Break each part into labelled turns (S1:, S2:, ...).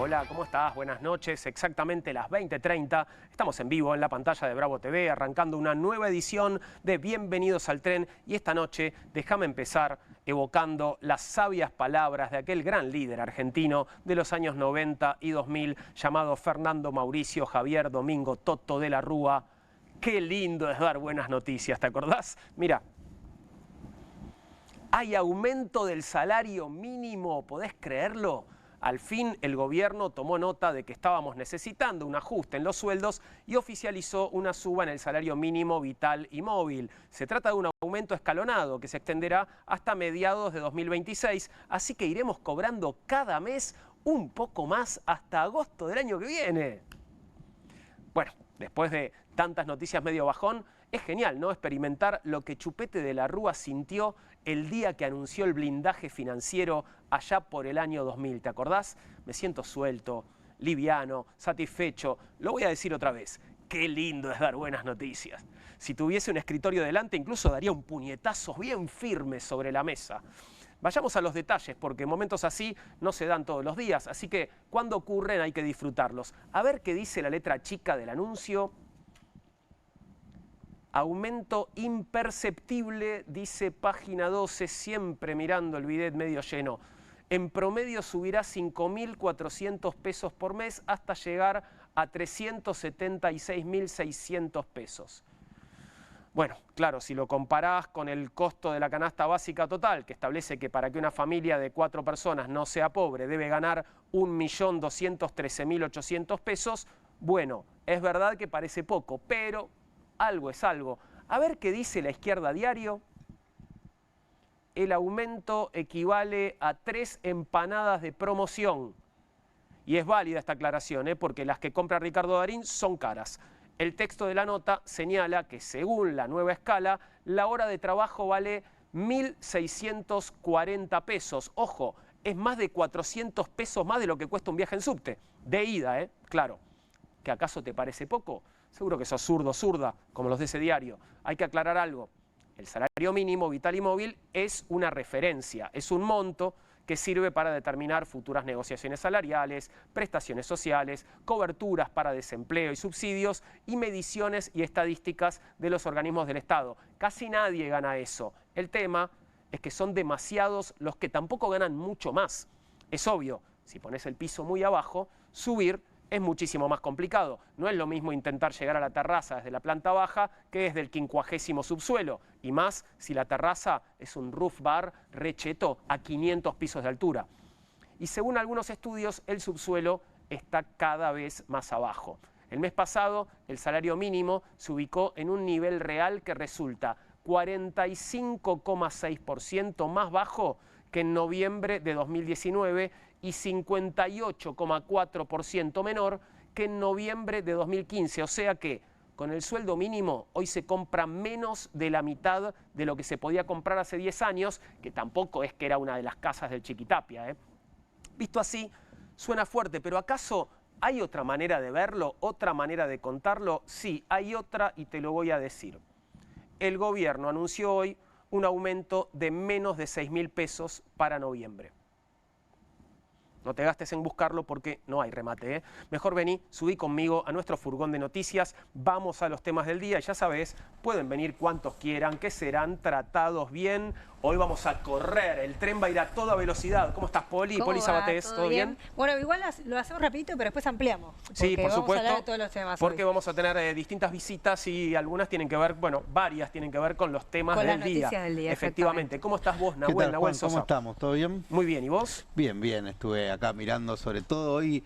S1: Hola, ¿cómo estás? Buenas noches. Exactamente las 20:30. Estamos en vivo en la pantalla de Bravo TV, arrancando una nueva edición de Bienvenidos al Tren. Y esta noche, déjame empezar evocando las sabias palabras de aquel gran líder argentino de los años 90 y 2000, llamado Fernando Mauricio Javier Domingo Toto de la Rúa. Qué lindo es dar buenas noticias, ¿te acordás? Mira, hay aumento del salario mínimo, ¿podés creerlo? Al fin el gobierno tomó nota de que estábamos necesitando un ajuste en los sueldos y oficializó una suba en el salario mínimo vital y móvil. Se trata de un aumento escalonado que se extenderá hasta mediados de 2026, así que iremos cobrando cada mes un poco más hasta agosto del año que viene. Bueno, después de tantas noticias medio bajón, es genial, ¿no?, experimentar lo que Chupete de la Rúa sintió el día que anunció el blindaje financiero allá por el año 2000. ¿Te acordás? Me siento suelto, liviano, satisfecho. Lo voy a decir otra vez. Qué lindo es dar buenas noticias. Si tuviese un escritorio delante, incluso daría un puñetazo bien firme sobre la mesa. Vayamos a los detalles, porque momentos así no se dan todos los días. Así que cuando ocurren hay que disfrutarlos. A ver qué dice la letra chica del anuncio. Aumento imperceptible, dice página 12, siempre mirando el bidet medio lleno. En promedio subirá 5.400 pesos por mes hasta llegar a 376.600 pesos. Bueno, claro, si lo comparás con el costo de la canasta básica total, que establece que para que una familia de 4 personas no sea pobre debe ganar 1.213.800 pesos, bueno, es verdad que parece poco, pero algo es algo. A ver qué dice La Izquierda Diario. El aumento equivale a 3 empanadas de promoción. Y es válida esta aclaración, porque las que compra Ricardo Darín son caras. El texto de la nota señala que según la nueva escala, la hora de trabajo vale 1.640 pesos. Ojo, es más de 400 pesos más de lo que cuesta un viaje en subte. De ida, claro. ¿Que acaso te parece poco? Seguro que sos zurdo, zurda, como los de ese diario. Hay que aclarar algo. El salario mínimo vital y móvil es una referencia, es un monto que sirve para determinar futuras negociaciones salariales, prestaciones sociales, coberturas para desempleo y subsidios y mediciones y estadísticas de los organismos del Estado. Casi nadie gana eso. El tema es que son demasiados los que tampoco ganan mucho más. Es obvio, si pones el piso muy abajo, subir es muchísimo más complicado. No es lo mismo intentar llegar a la terraza desde la planta baja que desde el 50º subsuelo. Y más si la terraza es un roof bar recheto a 500 pisos de altura. Y según algunos estudios, el subsuelo está cada vez más abajo. El mes pasado, el salario mínimo se ubicó en un nivel real que resulta 45,6% más bajo que en noviembre de 2019 y 58,4% menor que en noviembre de 2015. O sea que con el sueldo mínimo hoy se compra menos de la mitad de lo que se podía comprar hace 10 años, que tampoco es que era una de las casas del Chiquitapia. Visto así, suena fuerte, pero ¿acaso hay otra manera de verlo, otra manera de contarlo? Sí, hay otra y te lo voy a decir. El gobierno anunció hoy un aumento de menos de 6.000 pesos para noviembre. No te gastes en buscarlo porque no hay remate. Mejor vení, subí conmigo a nuestro furgón de noticias, vamos a los temas del día. Ya sabés, pueden venir cuantos quieran, que serán tratados bien. Hoy vamos a correr, el tren va a ir a toda velocidad. ¿Cómo estás, Poli? Poli Sabatés, ¿todo bien?
S2: Bueno, igual lo hacemos rapidito, pero después ampliamos.
S1: Sí, por supuesto,
S2: vamos a hablar de todos los temas
S1: porque
S2: hoy.
S1: vamos a tener distintas visitas y algunas tienen que ver, bueno, varias tienen que ver con los temas del día.
S2: Del día.
S1: Efectivamente. ¿Cómo estás vos, Nahuel?
S3: ¿Qué tal,
S1: Nahuel
S3: Juan?
S1: Sosa.
S3: ¿Cómo estamos? ¿Todo bien?
S1: Muy bien, ¿y vos?
S3: Bien, bien. Estuve acá mirando, sobre todo hoy,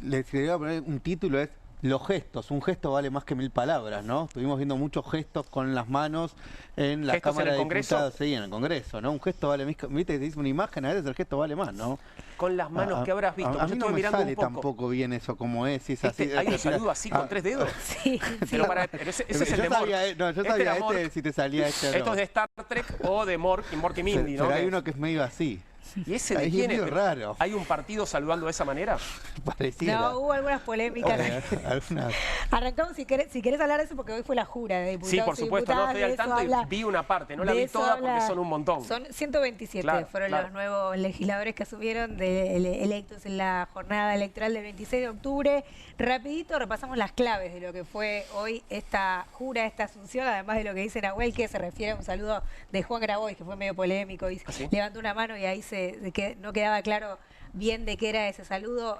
S3: les quería poner un título, es los gestos. Un gesto vale más que 1000 palabras, ¿no? Estuvimos viendo muchos gestos con las manos en la Cámara de Diputados. Sí, en el Congreso, ¿no? Un gesto vale más, viste, te dice una imagen, a veces el gesto vale más, ¿no?
S1: Con las manos que habrás visto.
S3: A mí no me sale tampoco bien eso, como es. Si es así,
S1: ¿Hay un saludo así con 3 dedos?
S2: Sí.
S1: Pero ese es el de Mork.
S3: Yo sabía si te salía este o no.
S1: Esto es de Star Trek o de Mork y Mindy, ¿no?
S3: Pero hay uno que es medio así.
S1: ¿Y ese de
S3: Ahí
S1: quién
S3: es
S1: es?
S3: medio raro.
S1: ¿Hay un partido saludando de esa manera?
S3: Pareciera.
S2: No, hubo algunas polémicas.
S3: Algunas-
S2: Arrancamos, si querés hablar de eso, porque hoy fue la jura de diputados.
S1: Sí, por
S2: y
S1: supuesto, no
S2: diputadas,
S1: estoy al
S2: de eso
S1: tanto y
S2: habla.
S1: vi una parte, no la
S2: De
S1: vi
S2: eso
S1: toda porque
S2: habla.
S1: son un montón.
S2: Son 127,
S1: Claro,
S2: fueron
S1: claro.
S2: los nuevos legisladores que asumieron electos en la jornada electoral del 26 de octubre. Rapidito repasamos las claves de lo que fue hoy esta jura, esta asunción, además de lo que dice Nahuel, que se refiere a un saludo de Juan Grabois, que fue medio polémico, y
S1: ¿Ah, sí?
S2: levantó una mano y ahí no quedaba claro bien de qué era ese saludo.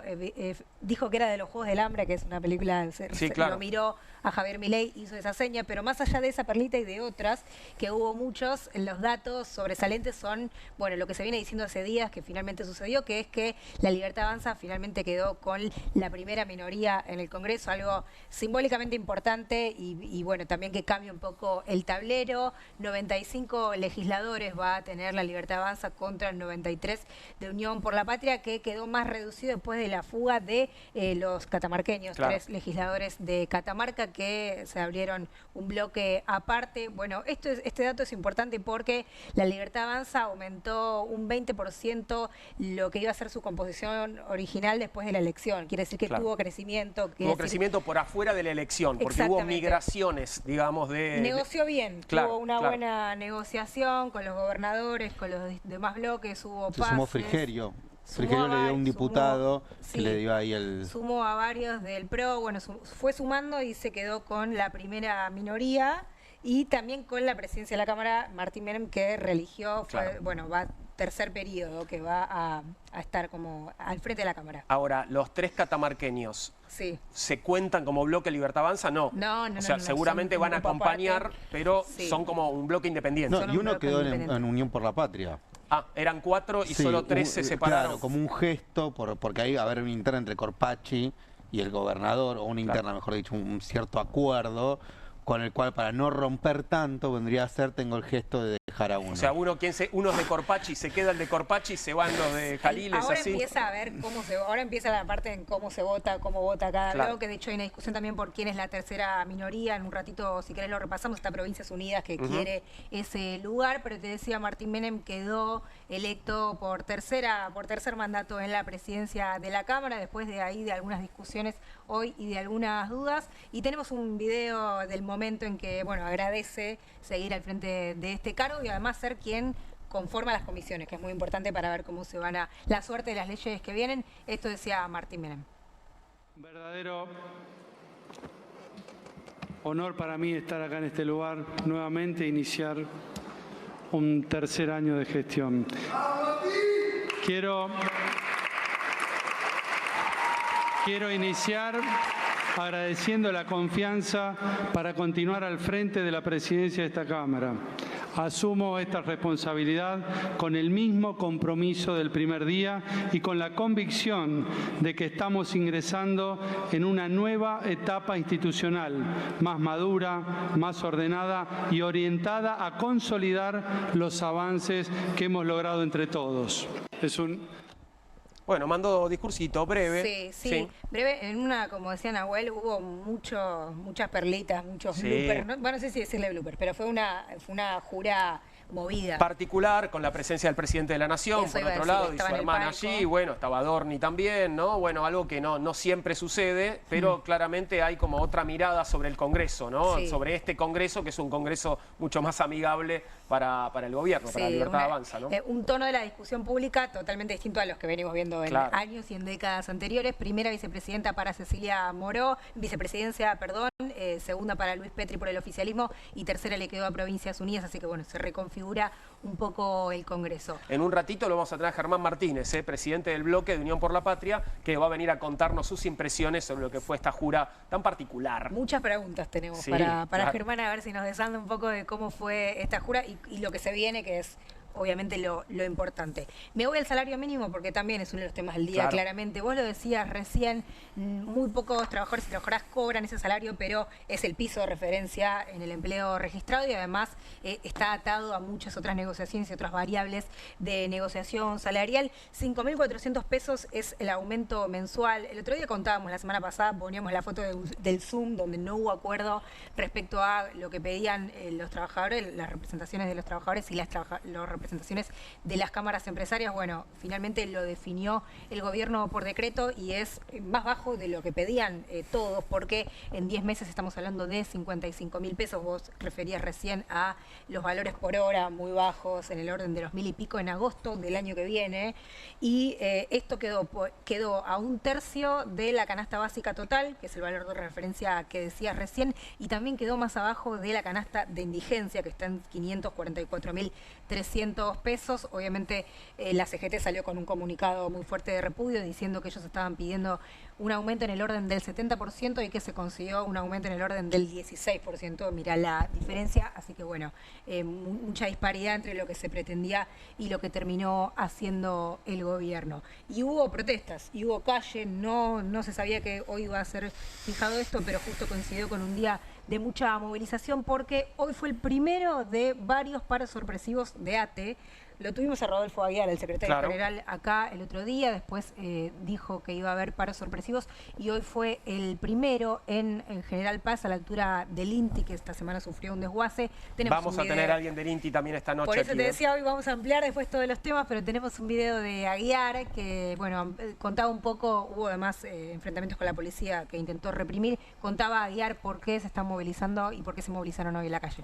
S2: Dijo que era de los Juegos del Hambre, que es una película,
S1: Sí, claro.
S2: lo miró a Javier Milei, hizo esa seña, pero más allá de esa perlita y de otras, que hubo muchos, los datos sobresalientes son, bueno, lo que se viene diciendo hace días, que finalmente sucedió, que es que la Libertad Avanza finalmente quedó con la primera minoría en el Congreso, algo simbólicamente importante y bueno, también que cambia un poco el tablero. 95 legisladores va a tener la Libertad Avanza contra el 93 de Unión por la Patria, que quedó más reducido después de la fuga de los catamarqueños,
S1: Claro.
S2: 3 legisladores de Catamarca que se abrieron un bloque aparte. Bueno, este dato es importante porque la Libertad Avanza aumentó un 20% lo que iba a ser su composición original después de la elección. Quiere decir que
S1: Claro.
S2: tuvo crecimiento.
S1: Hubo crecimiento por afuera de la elección, porque hubo
S2: Exactamente.
S1: migraciones, digamos, de...
S2: Negoció bien,
S1: Claro,
S2: tuvo una
S1: claro.
S2: buena negociación con los gobernadores, con los demás bloques, hubo
S3: Se sumó
S2: pases.
S3: Frigerio.
S2: Sumó
S3: Frigerio le dio a un
S2: sumó-
S3: diputado
S2: sí.
S3: que le dio ahí el...
S2: Sumó a varios del PRO, bueno, fue sumando y se quedó con la primera minoría y también con la presidencia de la Cámara, Martín Menem, que religió,
S1: Claro.
S2: bueno, va tercer periodo, que va a estar como al frente de la Cámara.
S1: Ahora, los 3 catamarqueños,
S2: Sí.
S1: ¿se cuentan como bloque Libertad Avanza? No.
S2: No, no,
S1: O sea,
S2: no, no,
S1: seguramente
S2: son
S1: van a
S2: un grupo
S1: acompañar,
S2: aparte.
S1: pero
S2: Sí.
S1: son como un bloque independiente.
S3: No,
S2: Son
S3: y
S2: un
S3: uno
S2: bloque
S3: quedó
S2: independiente.
S3: en Unión por la Patria.
S1: Ah, eran 4 y
S3: Sí,
S1: solo 3 se separaron.
S3: Claro, como un gesto, porque ahí va a haber una interna entre Corpachi y el gobernador, o una
S1: Claro.
S3: interna, mejor dicho, un cierto acuerdo, con el cual, para no romper tanto, vendría a ser, tengo el gesto de dejar a uno.
S1: O sea, uno es de Corpachi, se queda el de Corpachi, se van los de Jalil, es
S2: Ahora
S1: así.
S2: empieza a ver ahora empieza la parte en cómo se vota, cómo vota cada
S1: Claro.
S2: bloque. De hecho, hay una discusión también por quién es la tercera minoría. En un ratito, si querés, lo repasamos. Está Provincias Unidas que quiere ese lugar, pero te decía, Martín Menem quedó electo por tercer mandato en la presidencia de la Cámara, después de ahí de algunas discusiones hoy y de algunas dudas. Y tenemos un video del momento en que, bueno, agradece seguir al frente de este cargo y además ser quien conforma las comisiones, que es muy importante para ver cómo se van a la suerte de las leyes que vienen. Esto decía Martín Menem.
S4: Un verdadero honor para mí estar acá en este lugar nuevamente e iniciar un tercer año de gestión. Quiero iniciar agradeciendo la confianza para continuar al frente de la presidencia de esta Cámara. Asumo esta responsabilidad con el mismo compromiso del primer día y con la convicción de que estamos ingresando en una nueva etapa institucional, más madura, más ordenada y orientada a consolidar los avances que hemos logrado entre todos.
S1: Bueno, mandó discursito breve.
S2: Sí. Breve, en una, como decía Nahuel, hubo muchas perlitas, muchos
S1: Sí.
S2: bloopers. Bueno, no sé si decirle blooper, pero fue una jura movida.
S1: Particular, con la presencia del presidente de la Nación,
S2: Eso
S1: por
S2: iba a
S1: otro
S2: decir,
S1: lado, y
S2: estaba
S1: su
S2: en el
S1: hermana
S2: palco.
S1: allí, bueno, estaba Dorni también, ¿no? Bueno, algo que no siempre sucede, pero claramente hay como otra mirada sobre el Congreso, ¿no?
S2: Sí.
S1: Sobre este Congreso, que es un Congreso mucho más amigable para el gobierno, para la Libertad Avanza, ¿no?
S2: Un tono de la discusión pública totalmente distinto a los que venimos viendo en
S1: Claro.
S2: años y en décadas anteriores. Primera vicepresidenta para Cecilia Moró, vicepresidencia, perdón, segunda para Luis Petri por el oficialismo y tercera le quedó a Provincias Unidas, así que bueno, se reconfigura un poco el Congreso.
S1: En un ratito lo vamos a tener a Germán Martínez, presidente del bloque de Unión por la Patria, que va a venir a contarnos sus impresiones sobre lo que fue esta jura tan particular.
S2: Muchas preguntas tenemos
S1: Sí,
S2: para
S1: claro.
S2: Germán, a ver si nos desanda un poco de cómo fue esta jura y lo que se viene, que es obviamente lo importante. Me voy al salario mínimo porque también es uno de los temas del día,
S1: Claro.
S2: claramente. Vos lo decías recién, muy pocos trabajadores y trabajadoras cobran ese salario, pero es el piso de referencia en el empleo registrado y además está atado a muchas otras negociaciones y otras variables de negociación salarial. 5.400 pesos es el aumento mensual. El otro día contábamos, la semana pasada poníamos la foto del Zoom, donde no hubo acuerdo respecto a lo que pedían los trabajadores, las representaciones de los trabajadores y los representantes representaciones de las cámaras empresarias. Bueno, finalmente lo definió el gobierno por decreto y es más bajo de lo que pedían todos, porque en 10 meses estamos hablando de 55.000 pesos. Vos referías recién a los valores por hora muy bajos, en el orden de los 1.000 y pico en agosto del año que viene, y esto quedó a 1/3 de la canasta básica total, que es el valor de referencia que decías recién, y también quedó más abajo de la canasta de indigencia, que está en 544.300 pesos. Obviamente la CGT salió con un comunicado muy fuerte de repudio diciendo que ellos estaban pidiendo un aumento en el orden del 70% y que se consiguió un aumento en el orden del 16%. Mirá la diferencia, así que bueno, mucha disparidad entre lo que se pretendía y lo que terminó haciendo el gobierno. Y hubo protestas, y hubo calle, no se sabía que hoy iba a ser fijado esto, pero justo coincidió con un día de mucha movilización porque hoy fue el primero de varios paros sorpresivos de ATE. Lo tuvimos a Rodolfo Aguiar, el secretario general, acá el otro día, después dijo que iba a haber paros sorpresivos y hoy fue el primero en General Paz, a la altura del INTI, que esta semana sufrió un desguace.
S1: Vamos a tener a alguien del INTI también esta noche.
S2: Por eso
S1: aquí,
S2: te decía, hoy vamos a ampliar después todos los temas, pero tenemos un video de Aguiar que, bueno, contaba un poco, hubo además enfrentamientos con la policía que intentó reprimir, contaba Aguiar por qué se están movilizando y por qué se movilizaron hoy en la calle.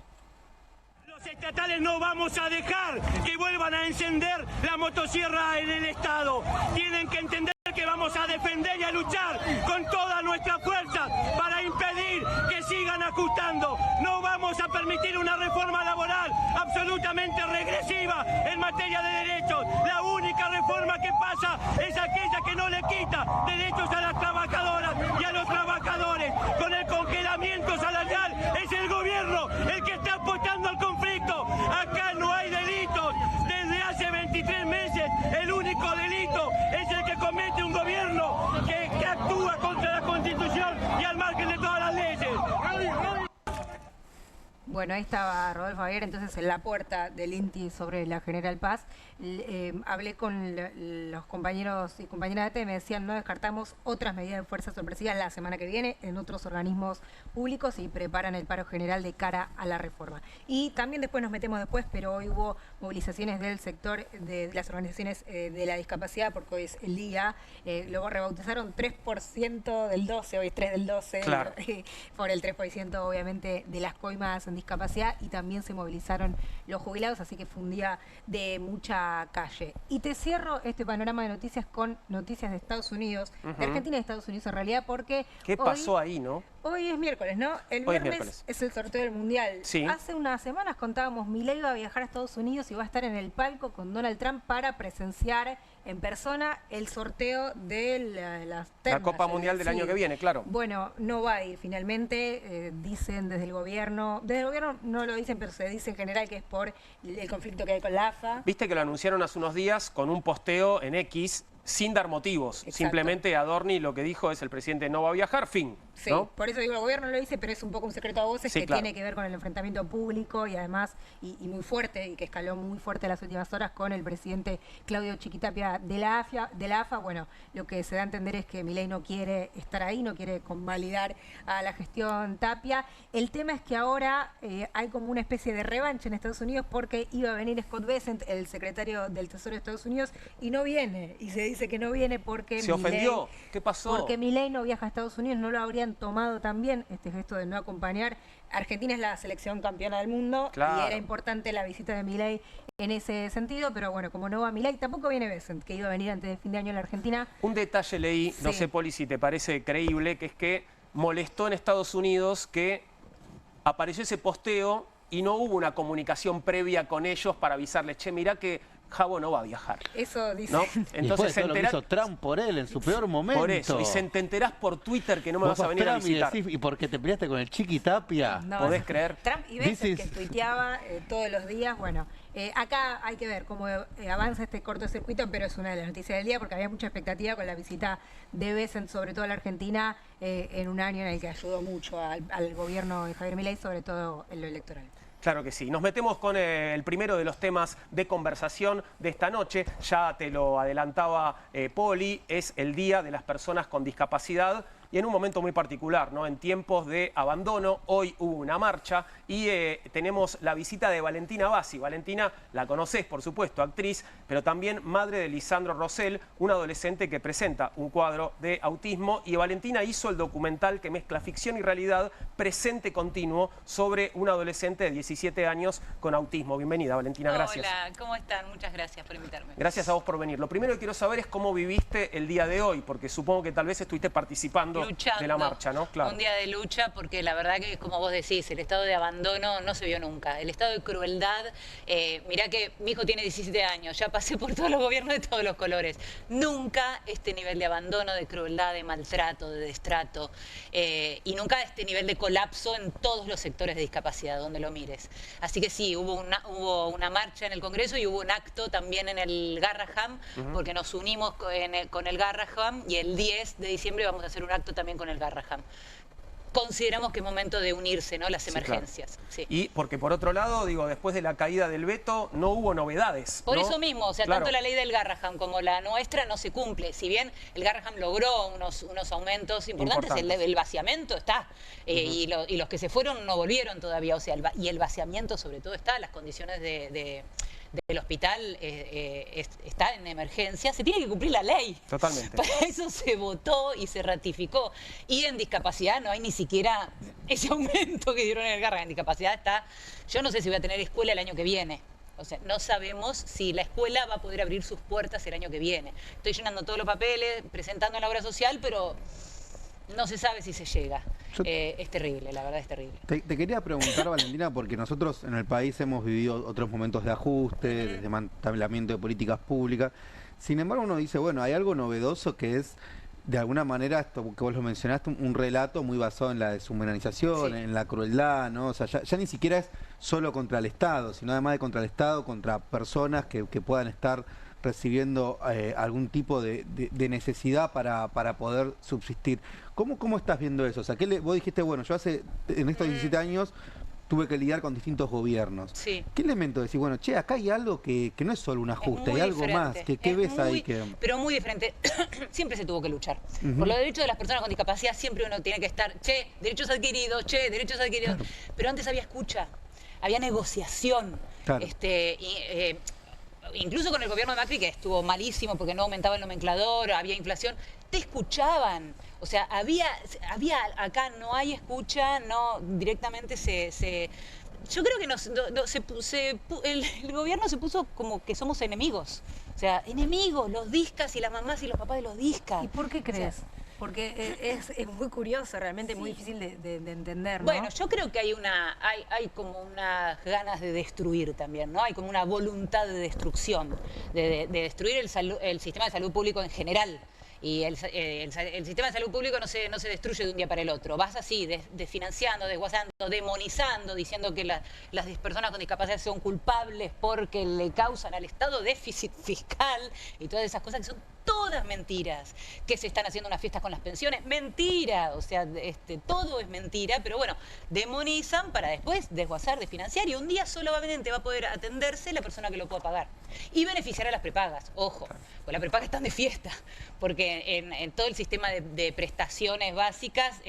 S5: Los estatales no vamos a dejar que vuelvan a encender la motosierra en el Estado. Tienen que entender que vamos a defender y a luchar con toda nuestra fuerza para impedir que sigan ajustando. No vamos a permitir una reforma laboral absolutamente regresiva en materia de derechos. La única reforma que pasa es aquella que no le quita derechos a las trabajadoras y a los trabajadores. Con el congelamiento salarial es el gobierno el que está apostando al conflicto. Acá no hay delitos. Desde hace 23 meses el único delito es el que comete un gobierno que actúa contra la Constitución y al margen de todas las leyes.
S2: Bueno, ahí estaba Rodolfo Aguiar, entonces en la puerta del INTI sobre la General Paz. Hablé con los compañeros y compañeras de ATE, me decían no descartamos otras medidas de fuerza sorpresivas la semana que viene en otros organismos públicos y preparan el paro general de cara a la reforma. Y también después nos metemos después, pero hoy hubo movilizaciones del sector de las organizaciones de la discapacidad, porque hoy es el día, luego rebautizaron 3% del 12, hoy es 3 del 12,
S1: claro.
S2: Por el 3% obviamente de las coimas en discapacidad, y también se movilizaron los jubilados, así que fue un día de mucha calle. Y te cierro este panorama de noticias con noticias de Estados Unidos, de Argentina y de Estados Unidos en realidad, porque
S1: ¿qué pasó ahí, no?
S2: Hoy es miércoles, ¿no? El viernes es el sorteo del Mundial.
S1: Sí.
S2: Hace unas semanas contábamos, Milei va a viajar a Estados Unidos y va a estar en el palco con Donald Trump para presenciar en persona el sorteo de las ternas,
S1: la Copa Mundial del año que viene, claro.
S2: Bueno, no va a ir finalmente, dicen desde el gobierno no lo dicen, pero se dice en general que es por el conflicto que hay con la AFA.
S1: Viste que lo anunciaron hace unos días con un posteo en X sin dar motivos.
S2: Exacto.
S1: Simplemente Adorni lo que dijo es el presidente no va a viajar, fin.
S2: Sí,
S1: ¿no?
S2: por eso digo, el gobierno lo dice, pero es un poco un secreto a voces
S1: sí,
S2: que
S1: claro.
S2: tiene que ver con el enfrentamiento público y además, y muy fuerte, y que escaló muy fuerte en las últimas horas con el presidente Claudio Chiquitapia de la AFA. Bueno, lo que se da a entender es que Milei no quiere estar ahí, no quiere convalidar a la gestión Tapia. El tema es que ahora hay como una especie de revancha en Estados Unidos porque iba a venir Scott Bessent, el secretario del Tesoro de Estados Unidos, y no viene. Y se dice que no viene porque
S1: ¿Se ofendió? ¿Qué pasó?
S2: Porque Milei no viaja a Estados Unidos, no lo habrían tomado también este gesto de no acompañar. Argentina es la selección campeona del mundo,
S1: claro.
S2: Y era importante la visita de Milei en ese sentido, pero bueno, como no va Milei, tampoco viene Bessent, que iba a venir antes de fin de año en la Argentina.
S1: Un detalle leí,
S2: sí.
S1: No sé, Poli, si te parece creíble, que es que molestó en Estados Unidos que apareció ese posteo y no hubo una comunicación previa con ellos para avisarles, che, mirá que Jabo no va a viajar.
S2: Eso dice.
S1: ¿No?
S3: Entonces todo lo que hizo Trump por él en su peor momento.
S1: Por eso, y te enterás por Twitter que no me vas a venir a visitar.
S3: ¿Y por qué te peleaste con el Chiquitapia?
S2: No,
S1: ¿Podés creer?
S2: Trump y Bessent, que tuiteaba todos los días. Bueno, acá hay que ver cómo avanza este cortocircuito, pero es una de las noticias del día porque había mucha expectativa con la visita de Bessent, sobre todo a la Argentina, en un año en el que ayudó mucho al gobierno de Javier Milei, sobre todo en lo electoral.
S1: Claro que sí. Nos metemos con el primero de los temas de conversación de esta noche. Ya te lo adelantaba Poli, es el Día de las Personas con Discapacidad. y en un momento muy particular, ¿no? En tiempos de abandono. Hoy hubo una marcha y tenemos la visita de Valentina Bassi. Valentina, la conocés, por supuesto, actriz, pero también madre de Lisandro Rosell, un adolescente que presenta un cuadro de autismo. Y Valentina hizo el documental que mezcla ficción y realidad, presente continuo, sobre un adolescente de 17 años con autismo. Bienvenida, Valentina, gracias.
S6: Hola, ¿cómo están? Muchas gracias por invitarme.
S1: Gracias a vos por venir. Lo primero que quiero saber es cómo viviste el día de hoy, porque supongo que tal vez estuviste participando de la marcha, ¿no? Claro.
S6: Un día de lucha, porque la verdad que, como vos decís, el estado de abandono no se vio nunca. El estado de crueldad, mirá que mi hijo tiene 17 años, ya pasé por todos los gobiernos de todos los colores. Nunca este nivel de abandono, de crueldad, de maltrato, de destrato, y nunca este nivel de colapso en todos los sectores de discapacidad, donde lo mires. Así que sí, hubo una marcha en el Congreso y hubo un acto también en el Garraham, porque nos unimos con el Garraham, y el 10 de diciembre vamos a hacer un acto también con el Garraham. Consideramos que es momento de unirse, ¿no? Las emergencias.
S1: Claro.
S6: Sí.
S1: Y porque por otro lado, digo, después de la caída del veto no hubo novedades,
S6: Por
S1: ¿no?
S6: eso mismo, o sea,
S1: Claro.
S6: tanto la ley del Garraham como la nuestra no se cumple. Si bien el Garraham logró unos aumentos importantes, el vaciamiento está. Y los que se fueron no volvieron todavía. O sea, y el vaciamiento sobre todo está, las condiciones del hospital está en emergencia. Se tiene que cumplir la ley.
S1: Totalmente.
S6: Para eso se votó y se ratificó. Y en discapacidad no hay ni siquiera ese aumento que dieron en el Garraham. En discapacidad está... Yo no sé si voy a tener escuela el año que viene. O sea, no sabemos si la escuela va a poder abrir sus puertas el año que viene. Estoy llenando todos los papeles, presentando en la obra social, pero no se sabe si se llega. Es terrible, la verdad es terrible.
S3: Te quería preguntar, Valentina, porque nosotros en el país hemos vivido otros momentos de ajuste, de desmantelamiento de políticas públicas. Sin embargo, uno dice, bueno, hay algo novedoso que es, de alguna manera, esto que vos lo mencionaste, un relato muy basado en la deshumanización, en la crueldad, ¿no? O sea, ya ni siquiera es solo contra el Estado, sino además de contra el Estado, contra personas que puedan estar recibiendo algún tipo de necesidad para poder subsistir. ¿Cómo estás viendo eso? O sea, vos dijiste, bueno, yo en estos 17 años tuve que lidiar con distintos gobiernos.
S6: Sí.
S3: ¿Qué elemento decís? Bueno, che, acá hay algo que no es solo un ajuste, hay algo más. ¿Qué ves ahí?
S6: Pero muy diferente. Siempre se tuvo que luchar. Por los derechos de las personas con discapacidad siempre uno tiene que estar, che, derechos adquiridos, che, derechos adquiridos. Claro. Pero antes había escucha, había negociación. Claro. Incluso con el gobierno de Macri, que estuvo malísimo porque no aumentaba el nomenclador, había inflación, te escuchaban. O sea, había acá no hay escucha, no directamente yo creo que el gobierno se puso como que somos enemigos. O sea, enemigos, los discas y las mamás y los papás de los discas.
S2: ¿Y por qué crees? Porque es muy curioso, realmente muy difícil de entender, ¿no?
S6: Bueno, yo creo que hay como unas ganas de destruir también, ¿no? Hay como una voluntad de destrucción, de destruir el sistema de salud público en general. Y el sistema de salud público no se destruye de un día para el otro. Vas así, desfinanciando, desguazando, demonizando, diciendo que las personas con discapacidad son culpables porque le causan al Estado déficit fiscal y todas esas cosas que son todas mentiras. Que se están haciendo unas fiestas con las pensiones, mentira. O sea, todo es mentira, pero bueno, demonizan para después desguazar, desfinanciar, y un día solamente va a poder atenderse la persona que lo pueda pagar. Y beneficiar a las prepagas, ojo, pues las prepagas están de fiesta, porque en todo el sistema de prestaciones básicas,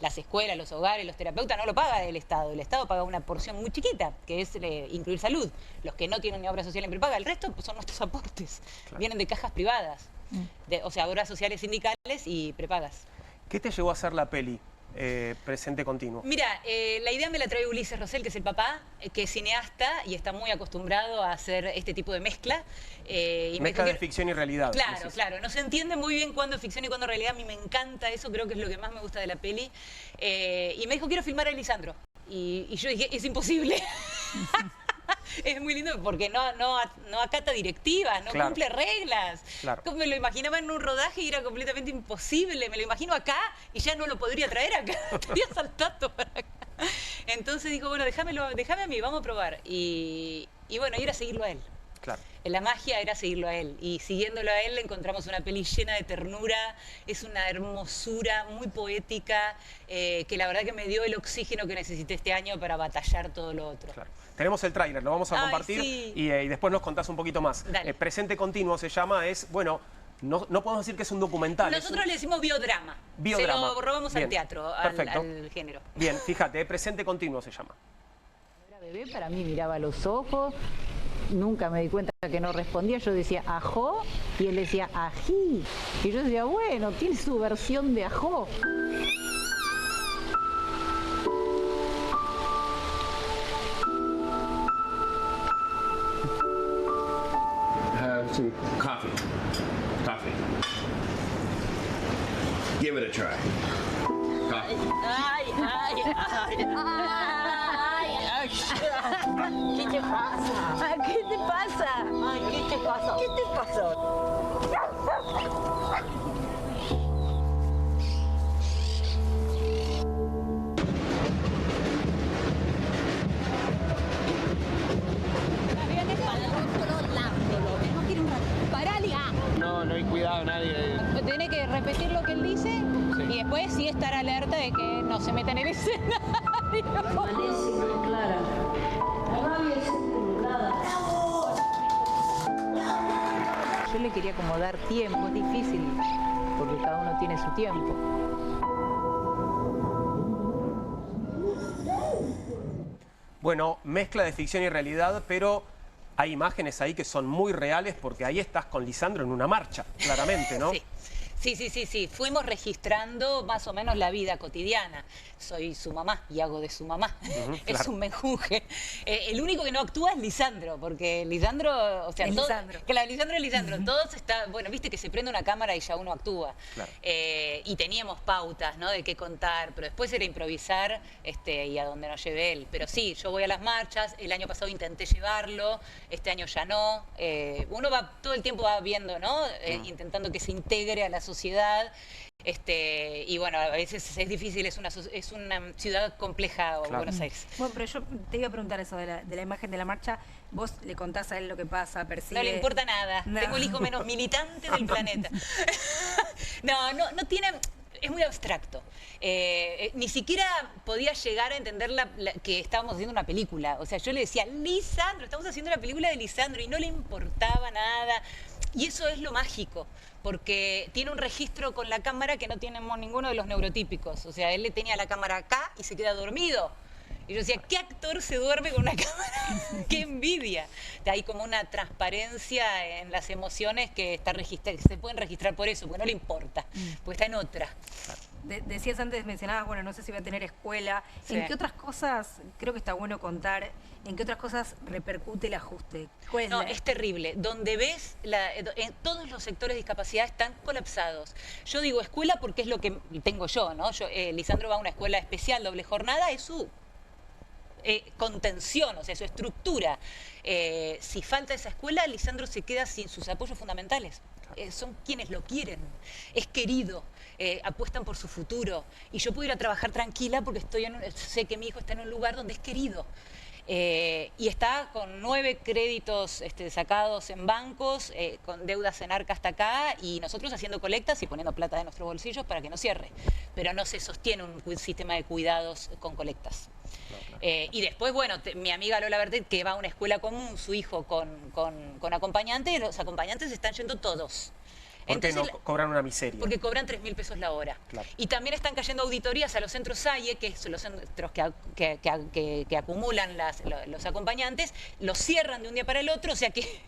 S6: las escuelas, los hogares, los terapeutas no lo paga el Estado paga una porción muy chiquita, que es incluir salud. Los que no tienen ni obra social en prepaga, el resto pues, son nuestros aportes, vienen de cajas privadas, o sea, obras sociales sindicales y prepagas.
S1: ¿Qué te llevó a hacer la peli? Presente continuo.
S6: Mira, la idea me la trae Ulises Rosell, que es el papá, que es cineasta y está muy acostumbrado a hacer este tipo de mezcla.
S1: Mezcla de ficción y realidad.
S6: Claro, claro. No se entiende muy bien cuándo es ficción y cuándo es realidad. A mí me encanta eso, creo que es lo que más me gusta de la peli. Y me dijo, quiero filmar a Lisandro. Y yo dije, es imposible. Es muy lindo porque no acata directivas, no cumple reglas. Claro. Me lo imaginaba en un rodaje y era completamente imposible. Me lo imagino acá y ya no lo podría traer acá. Estaría saltando para acá. Entonces dijo, bueno, déjame a mí, vamos a probar. Y bueno, ir a seguirlo a él.
S1: Claro.
S6: La magia era seguirlo a él. Y siguiéndolo a él encontramos una peli llena de ternura. Es una hermosura muy poética que la verdad que me dio el oxígeno que necesité este año para batallar todo lo otro.
S1: Claro. Tenemos el tráiler, lo vamos a compartir y después nos contás un poquito más.
S6: Dale.
S1: Presente continuo se llama, bueno, No podemos decir que es un documental.
S6: Nosotros le decimos biodrama.
S1: Biodrama.
S6: Se lo robamos
S1: Bien.
S6: al teatro, al género.
S1: Bien, fíjate, presente continuo se llama.
S7: Era bebé, para mí miraba a los ojos, nunca me di cuenta que no respondía, yo decía ajó y él decía ají. Y yo decía, bueno, tiene su versión de ajó.
S8: Have some coffee. Coffee. Give it a try. Coffee.
S6: Ay, ay, ay, ay, ay. ¿Qué te pasa?
S7: ¿Qué te pasa?
S6: Ay, ¿qué te pasa?
S7: ¿Qué te pasó?
S8: No hay cuidado, nadie.
S6: Tiene que repetir lo que él dice y después sí estar alerta de que no se metan en el escenario.
S7: Yo le quería como dar tiempo, es difícil, porque cada uno tiene su tiempo.
S1: Bueno, mezcla de ficción y realidad, pero hay imágenes ahí que son muy reales porque ahí estás con Lisandro en una marcha, claramente, ¿no?
S6: Sí. Sí. Fuimos registrando más o menos la vida cotidiana. Soy su mamá y hago de su mamá. Es
S1: claro.
S6: un menjunje. El único que no actúa es Lisandro, porque Lisandro, o sea,
S2: Es
S6: todo,
S2: Lisandro.
S6: Claro, Lisandro es Lisandro. Todos está, bueno, viste que se prende una cámara y ya uno actúa.
S1: Claro.
S6: Y teníamos pautas, ¿no? De qué contar, pero después era improvisar y a donde nos lleve él. Pero sí, yo voy a las marchas. El año pasado intenté llevarlo, este año ya no. Uno va todo el tiempo va viendo, ¿no? Intentando que se integre a la sociedad. Y bueno, a veces es difícil, es una ciudad compleja,
S1: Claro.
S6: Buenos Aires.
S2: Bueno, pero yo te iba a preguntar eso de la imagen de la marcha. Vos le contás a él lo que pasa, percibe...
S6: No le importa nada.
S2: No.
S6: Tengo el hijo menos militante del planeta. No tiene... Es muy abstracto. Ni siquiera podía llegar a entender que estábamos haciendo una película. O sea, yo le decía, Lisandro, estamos haciendo la película de Lisandro, y no le importaba nada. Y eso es lo mágico, porque tiene un registro con la cámara que no tenemos ninguno de los neurotípicos. O sea, él le tenía la cámara acá y se queda dormido. Y yo decía, ¿qué actor se duerme con una cámara? ¡Qué envidia! Hay como una transparencia en las emociones que se pueden registrar por eso, porque no le importa, porque está en otra.
S2: Decías antes, mencionabas, bueno, no sé si va a tener escuela.
S6: Sí.
S2: ¿En qué otras cosas, creo que está bueno contar, en qué otras cosas repercute el ajuste? ¿Cuál es
S6: No,
S2: la-
S6: es terrible. Donde ves, en todos los sectores de discapacidad están colapsados. Yo digo escuela porque es lo que tengo yo, ¿no? Lisandro va a una escuela especial, doble jornada, es su contención, o sea, su estructura. Si falta esa escuela, Lisandro se queda sin sus apoyos fundamentales. Son quienes lo quieren, es querido, apuestan por su futuro. Y yo puedo ir a trabajar tranquila porque sé que mi hijo está en un lugar donde es querido. Y está con 9 créditos sacados en bancos, con deudas en Arca hasta acá, y nosotros haciendo colectas y poniendo plata de nuestros bolsillos para que no cierre. Pero no se sostiene un sistema de cuidados con colectas. Y después, bueno, mi amiga Lola Bertet, que va a una escuela común, su hijo con acompañante, los acompañantes están yendo todos.
S1: ¿Por qué no cobran una miseria?
S6: Porque cobran 3.000 pesos la hora.
S1: Claro.
S6: Y también están cayendo auditorías a los centros SAIE, que son los centros que acumulan los acompañantes, los cierran de un día para el otro, o sea que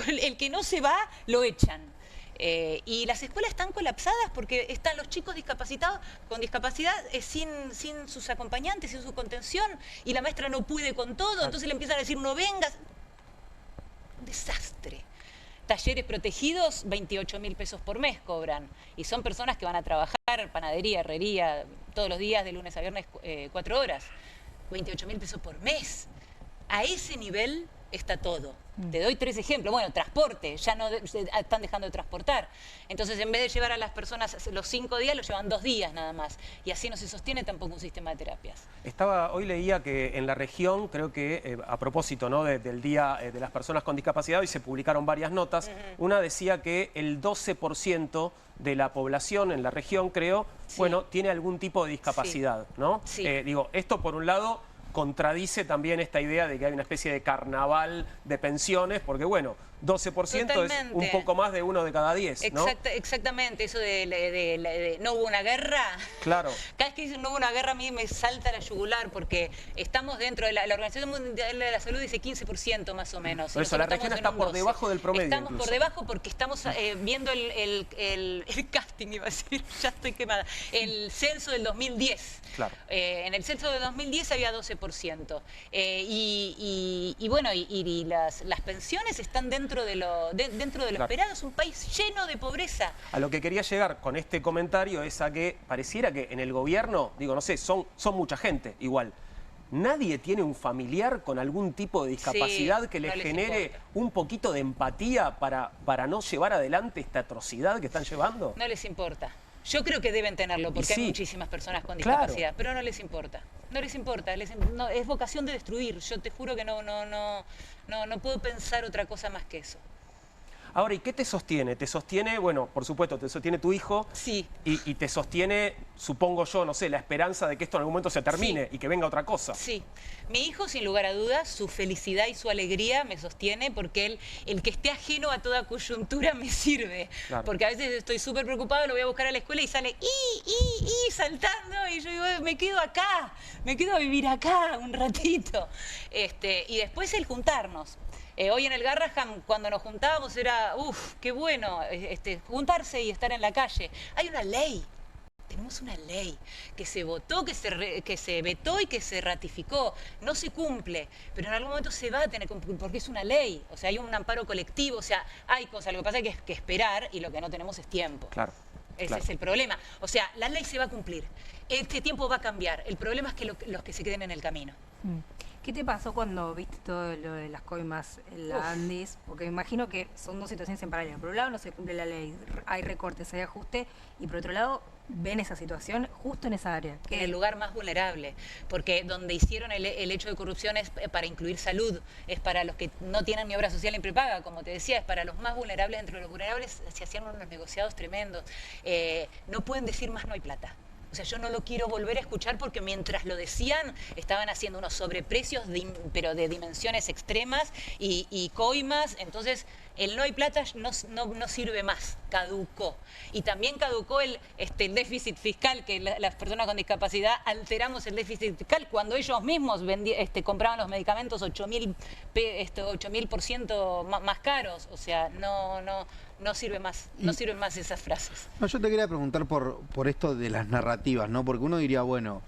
S6: el que no se va, lo echan. Y las escuelas están colapsadas porque están los chicos discapacitados con discapacidad sin sus acompañantes, sin su contención, y la maestra no puede con todo, entonces le empiezan a decir no vengas. Un desastre. Talleres protegidos, 28.000 pesos por mes cobran. Y son personas que van a trabajar, panadería, herrería, todos los días, de lunes a viernes, 4 horas. 28.000 pesos por mes. A ese nivel está todo. Te doy 3 ejemplos. Bueno, transporte, ya no están dejando de transportar. Entonces, en vez de llevar a las personas los 5 días, los llevan 2 días nada más. Y así no se sostiene tampoco un sistema de terapias.
S1: Hoy leía que en la región, creo que a propósito, ¿no?, del Día de las Personas con Discapacidad, hoy se publicaron varias notas. Una decía que el 12% de la población en la región, creo,
S6: Sí.
S1: bueno, tiene algún tipo de discapacidad, ¿no?
S6: Sí.
S1: Digo, esto por un lado contradice también esta idea de que hay una especie de carnaval de pensiones, porque bueno, 12%
S6: Totalmente.
S1: es un poco más de 1 de cada 10, ¿no?
S6: Exactamente, eso de no hubo una guerra.
S1: Claro.
S6: Cada vez que dicen no hubo una guerra, a mí me salta la yugular, porque estamos dentro de la Organización Mundial de la Salud, dice 15% más o menos.
S1: Por eso, la región está por debajo del promedio.
S6: Estamos
S1: incluso.
S6: por debajo porque estamos viendo el casting, iba a decir, ya estoy quemada, el censo del 2010.
S1: Claro.
S6: En el censo del 2010 había 12%. Y bueno, las pensiones están dentro de lo esperado. Es un país lleno de pobreza.
S1: A lo que quería llegar con este comentario es a que pareciera que en el gobierno, digo, no sé, son mucha gente igual. ¿Nadie tiene un familiar con algún tipo de discapacidad que le genere un poquito de empatía para no llevar adelante esta atrocidad que están llevando?
S6: No les importa. Yo creo que deben tenerlo porque hay muchísimas personas con discapacidad, pero no les importa. No les importa, es vocación de destruir. Yo te juro que no puedo pensar otra cosa más que eso.
S1: Ahora, ¿y qué te sostiene? Te sostiene, bueno, por supuesto, te sostiene tu hijo.
S6: Sí.
S1: Y te sostiene, supongo yo, no sé, la esperanza de que esto en algún momento se termine y que venga otra cosa.
S6: Sí. Mi hijo, sin lugar a dudas, su felicidad y su alegría me sostiene porque el que esté ajeno a toda coyuntura me sirve. Claro. Porque a veces estoy súper preocupado, lo voy a buscar a la escuela y sale saltando y yo digo, me quedo acá, me quedo a vivir acá un ratito. Y después el juntarnos. Hoy en el Garraham, cuando nos juntábamos, era, qué bueno, juntarse y estar en la calle. Hay una ley, tenemos una ley que se votó, que se vetó y que se ratificó. No se cumple, pero en algún momento se va a tener que cumplir, porque es una ley. O sea, hay un amparo colectivo, o sea, hay cosas. Lo que pasa es que esperar y lo que no tenemos es tiempo.
S1: Claro.
S6: Ese es el problema. O sea, la ley se va a cumplir. Este tiempo va a cambiar. El problema es que los que se queden en el camino.
S2: ¿Qué te pasó cuando viste todo lo de las coimas en la Andes? Porque me imagino que son dos situaciones en paralelo. Por un lado no se cumple la ley, hay recortes, hay ajuste, y por otro lado ven esa situación justo en esa área.
S6: En el lugar más vulnerable, porque donde hicieron el hecho de corrupción es para incluir salud, es para los que no tienen ni obra social ni prepaga, como te decía, es para los más vulnerables. Entre los vulnerables se hacían unos negociados tremendos. No pueden decir más no hay plata. O sea, yo no lo quiero volver a escuchar porque mientras lo decían estaban haciendo unos sobreprecios, pero de dimensiones extremas y coimas. Entonces, el no hay plata no sirve más, caducó. Y también caducó el déficit fiscal, que las personas con discapacidad alteramos el déficit fiscal cuando ellos mismos compraban los medicamentos 8.000% más caros. O sea, no sirve más, no sirven más esas frases.
S3: No, yo te quería preguntar por esto de las narrativas, ¿no? Porque uno diría, bueno,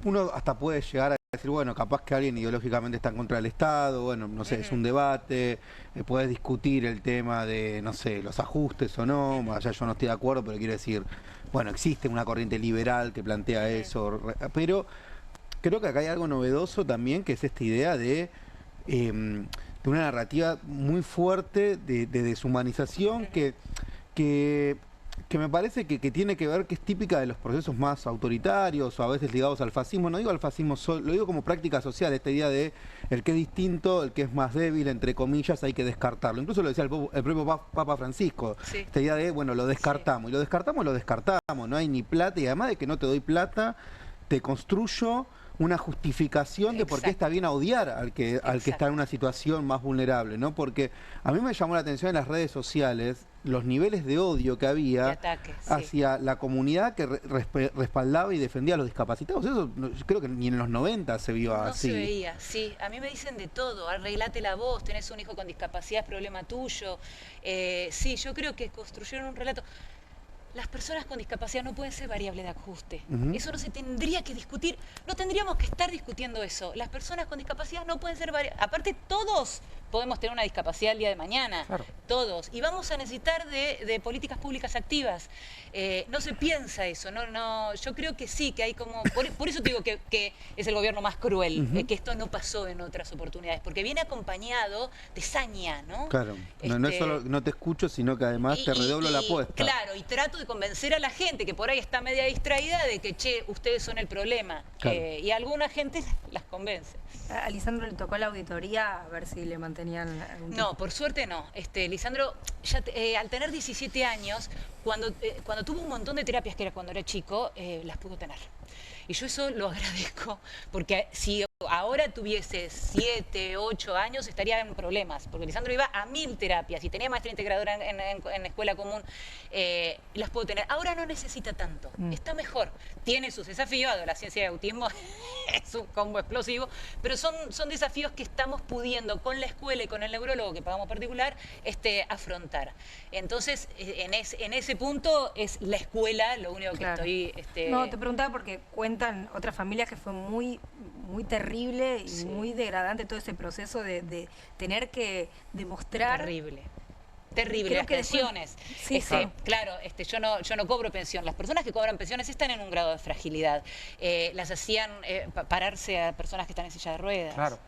S3: uno hasta puede llegar a decir, bueno, capaz que alguien ideológicamente está en contra del Estado, bueno, no sé, es un debate, puedes discutir el tema de, no sé, los ajustes o no, más allá yo no estoy de acuerdo, pero quiero decir, bueno, existe una corriente liberal que plantea eso, pero creo que acá hay algo novedoso también, que es esta idea de una narrativa muy fuerte de deshumanización que me parece que tiene que ver, que es típica de los procesos más autoritarios o a veces ligados al fascismo. No digo al fascismo solo, lo digo como práctica social, esta idea de el que es distinto, el que es más débil, entre comillas, hay que descartarlo. Incluso lo decía el propio Papa Francisco, esta idea de, bueno, lo descartamos. Y lo descartamos, no hay ni plata, y además de que no te doy plata, te construyo una justificación de por qué está bien odiar al que está en una situación más vulnerable, ¿no? Porque a mí me llamó la atención en las redes sociales los niveles de odio que había hacia la comunidad que respaldaba y defendía a los discapacitados. Eso yo creo que ni en los 90 se vio así.
S6: No se veía, sí. A mí me dicen de todo. Arreglate la voz, tenés un hijo con discapacidad, es problema tuyo. Sí, yo creo que construyeron un relato. Las personas con discapacidad no pueden ser variable de ajuste. Eso no se tendría que discutir. No tendríamos que estar discutiendo eso. Las personas con discapacidad no pueden ser variables. Aparte, todos podemos tener una discapacidad el día de mañana. Claro. Todos. Y vamos a necesitar de políticas públicas activas. No se piensa eso. Yo creo que sí, que hay como... Por eso te digo que es el gobierno más cruel, que esto no pasó en otras oportunidades. Porque viene acompañado de saña, ¿no?
S3: Claro. No es solo no te escucho, sino que además te redoblo la apuesta.
S6: Claro, y trato de convencer a la gente que por ahí está media distraída de que, che, ustedes son el problema. Claro. Y alguna gente las convence.
S2: ¿A Lisandro le tocó la auditoría a ver si le mantenían algún tipo?
S6: No, por suerte no. Lisandro, ya al tener 17 años, cuando tuvo un montón de terapias que era cuando era chico, las pudo tener. Y yo eso lo agradezco, porque si ahora tuviese 7, 8 años, estaría en problemas, porque Lisandro iba a 1000 terapias y tenía maestría integradora en escuela común, las puedo tener. Ahora no necesita tanto, está mejor. Tiene sus desafíos, adolescencia y autismo es un combo explosivo, pero son desafíos que estamos pudiendo con la escuela y con el neurólogo que pagamos particular afrontar. Entonces, en ese punto es la escuela lo único que estoy...
S2: No, te preguntaba porque cuentan otras familias que fue muy terrible y muy degradante todo ese proceso de tener que demostrar...
S6: Terrible, las pensiones. Claro, yo no cobro pensión. Las personas que cobran pensiones están en un grado de fragilidad. Las hacían pararse a personas que están en silla de ruedas.
S1: Claro.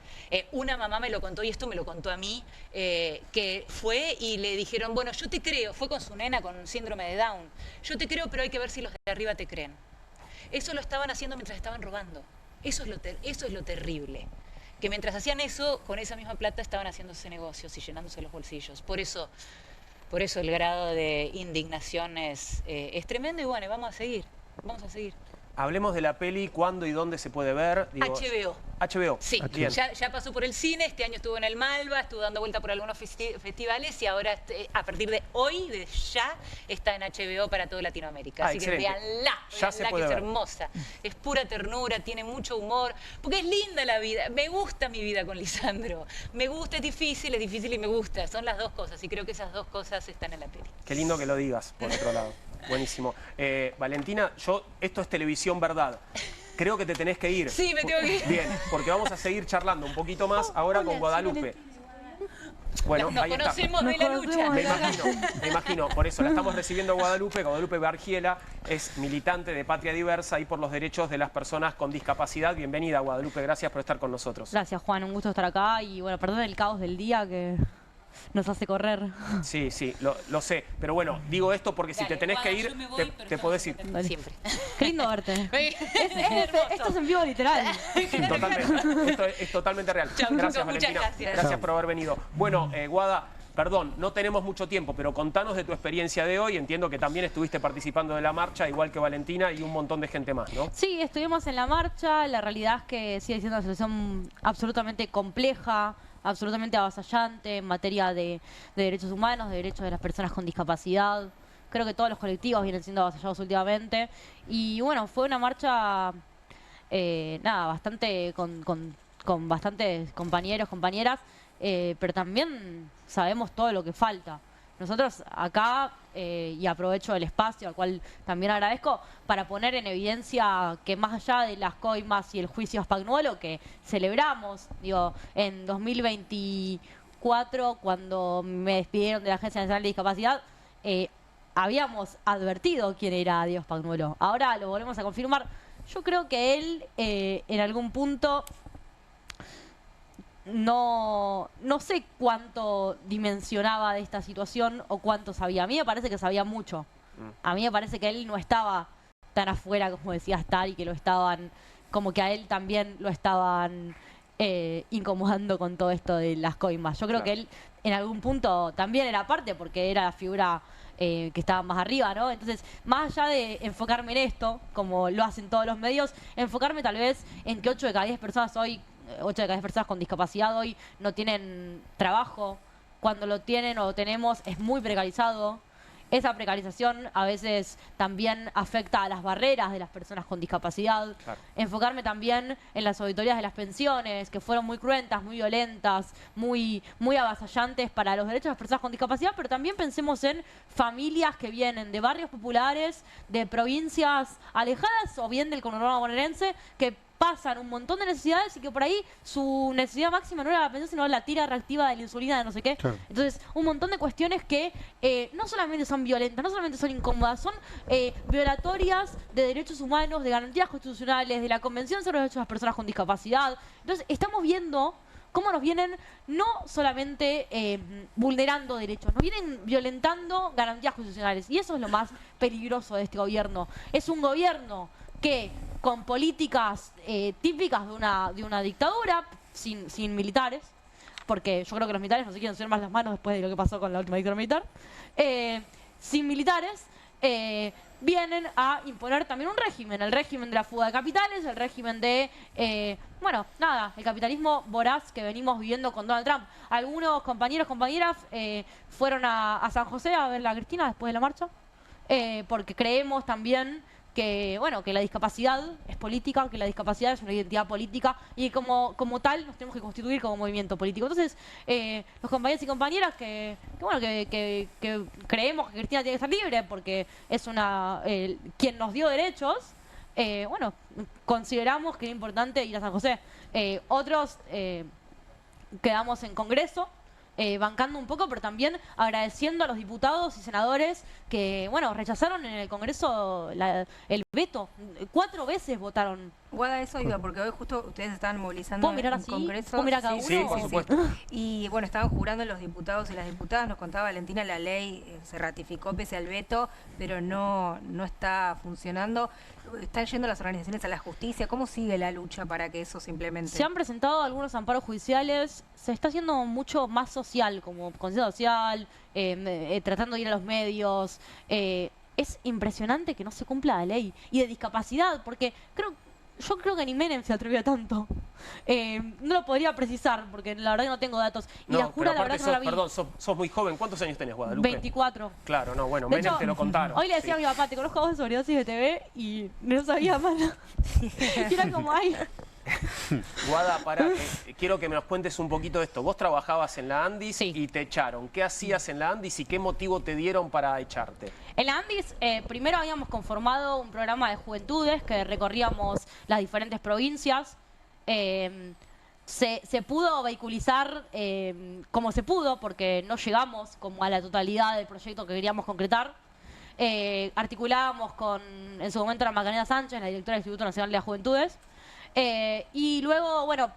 S6: Una mamá me lo contó, y esto me lo contó a mí, que fue y le dijeron, bueno, yo te creo, fue con su nena con síndrome de Down. Yo te creo, pero hay que ver si los de arriba te creen. Eso lo estaban haciendo mientras estaban robando. Eso es lo terrible. Que mientras hacían eso, con esa misma plata estaban haciéndose negocios y llenándose los bolsillos. Por eso el grado de indignación es tremendo y bueno, vamos a seguir.
S1: Hablemos de la peli, ¿cuándo y dónde se puede ver?
S6: HBO.
S1: HBO.
S6: Sí,
S1: bien.
S6: Ya pasó por el cine, este año estuvo en el Malva, estuvo dando vuelta por algunos festivales y ahora a partir de hoy, de ya, está en HBO para toda Latinoamérica. Así
S1: excelente.
S6: que véanla, que es hermosa. Es pura ternura, tiene mucho humor, porque es linda la vida. Me gusta mi vida con Lisandro. Me gusta, es difícil y me gusta. Son las dos cosas y creo que esas dos cosas están en la peli.
S1: Qué lindo que lo digas, por otro lado. Buenísimo. Valentina, esto es televisión verdad. Creo que te tenés que ir.
S6: Sí, me tengo que ir.
S1: Bien, porque vamos a seguir charlando un poquito más ahora con Guadalupe. Bueno,
S6: nos
S1: ahí
S6: conocemos
S1: está.
S6: de la lucha.
S1: Me imagino. Por eso la estamos recibiendo a Guadalupe. Guadalupe Bargiela es militante de Patria Diversa y por los derechos de las personas con discapacidad. Bienvenida, Guadalupe. Gracias por estar con nosotros.
S9: Gracias, Juan. Un gusto estar acá. Y bueno, perdón el caos del día que nos hace correr.
S1: Sí, lo sé. Pero bueno, digo esto porque si te tenés que ir, te podés ir.
S6: Siempre.
S9: Qué lindo verte. Esto es en vivo literal.
S1: Totalmente. Esto es totalmente real. Gracias, Valentina. Gracias por haber venido. Bueno, Guada, perdón, no tenemos mucho tiempo, pero contanos de tu experiencia de hoy. Entiendo que también estuviste participando de la marcha, igual que Valentina y un montón de gente más, ¿no?
S9: Sí, estuvimos en la marcha. La realidad es que sigue siendo una situación absolutamente compleja, absolutamente avasallante en materia de derechos humanos, de derechos de las personas con discapacidad. Creo que todos los colectivos vienen siendo avasallados últimamente. Y bueno, fue una marcha, bastante con bastantes compañeros, compañeras, pero también sabemos todo lo que falta. Nosotros acá, y aprovecho el espacio al cual también agradezco, para poner en evidencia que más allá de las coimas y el juicio a Spagnuolo, que celebramos, en 2024, cuando me despidieron de la Agencia Nacional de Discapacidad, habíamos advertido quién era Diego Spagnuolo. Ahora lo volvemos a confirmar. Yo creo que él, en algún punto... No sé cuánto dimensionaba de esta situación o cuánto sabía. A mí me parece que sabía mucho. A mí me parece que él no estaba tan afuera como decía estar y que lo estaban, como que a él también lo estaban incomodando con todo esto de las coimas. Yo creo que él en algún punto también era parte porque era la figura que estaba más arriba, ¿no? Entonces, más allá de enfocarme en esto, como lo hacen todos los medios, enfocarme tal vez en que 8 de cada 10 personas hoy 8 de cada 10 personas con discapacidad hoy no tienen trabajo. Cuando lo tienen o lo tenemos es muy precarizado. Esa precarización a veces también afecta a las barreras de las personas con discapacidad. Claro. Enfocarme también en las auditorías de las pensiones, que fueron muy cruentas, muy violentas, muy avasallantes para los derechos de las personas con discapacidad, pero también pensemos en familias que vienen de barrios populares, de provincias alejadas o bien del conurbano bonaerense, que pasan un montón de necesidades y que por ahí su necesidad máxima no era la pensión, sino la tira reactiva de la insulina, de no sé qué. Claro. Entonces, un montón de cuestiones que no solamente son violentas, no solamente son incómodas, son violatorias de derechos humanos, de garantías constitucionales, de la Convención sobre los Derechos de las Personas con Discapacidad. Entonces, estamos viendo cómo nos vienen no solamente vulnerando derechos, nos vienen violentando garantías constitucionales. Y eso es lo más peligroso de este gobierno. Es un gobierno que con políticas típicas de una dictadura, sin militares, porque yo creo que los militares no se quieren hacer más las manos después de lo que pasó con la última dictadura militar, sin militares, vienen a imponer también un régimen, el régimen de la fuga de capitales, el régimen de, bueno, nada, el capitalismo voraz que venimos viviendo con Donald Trump. Algunos compañeros, compañeras fueron a San José a ver a Cristina después de la marcha, porque creemos también que, bueno, que la discapacidad es política, que la discapacidad es una identidad política y como tal nos tenemos que constituir como movimiento político. Entonces, los compañeros y compañeras que creemos que Cristina tiene que estar libre porque es quien nos dio derechos, bueno, consideramos que es importante ir a San José. Otros quedamos en Congreso, bancando un poco, pero también agradeciendo a los diputados y senadores que, bueno, rechazaron en el Congreso el veto. 4 veces votaron.
S2: Guada, eso iba, porque hoy justo ustedes estaban movilizando en
S9: así?
S2: Congreso.
S9: ¿Puedo mirar cada uno?
S1: Sí, por supuesto.
S2: Y bueno, estaban jurando los diputados y las diputadas, nos contaba Valentina, la ley se ratificó pese al veto, pero no está funcionando. Están yendo las organizaciones a la justicia. ¿Cómo sigue la lucha para que eso se implemente?
S9: Se han presentado algunos amparos judiciales, se está haciendo mucho más social, como conciencia social, tratando de ir a los medios. Es impresionante que no se cumpla la ley. Y de discapacidad, porque yo creo que ni Menem se atrevió a tanto. No lo podría precisar, porque la verdad que no tengo datos. Y
S1: No,
S9: la jura,
S1: pero
S9: la verdad
S1: aparte
S9: que no la vi.
S1: Perdón, sos muy joven. ¿Cuántos años tenés, Guadalupe?
S9: 24.
S1: Claro, no, bueno,
S9: De
S1: Menem
S9: hecho,
S1: te lo contaron.
S9: Hoy le decía
S1: sí.
S9: a mi papá, te conozco a vos de Sobredosis de TV y no sabía más nada. Y era como, ay.
S1: Guada, pará, quiero que me nos cuentes un poquito de esto. Vos trabajabas en la Andis
S9: Sí.
S1: y te echaron. ¿Qué hacías en la Andis y qué motivo te dieron para echarte?
S9: En la Andis, primero habíamos conformado un programa de juventudes que recorríamos las diferentes provincias. Se pudo vehiculizar como se pudo, porque no llegamos como a la totalidad del proyecto que queríamos concretar. Articulábamos con, en su momento, la Macarena Sánchez, la directora del Instituto Nacional de las Juventudes. Y luego, bueno,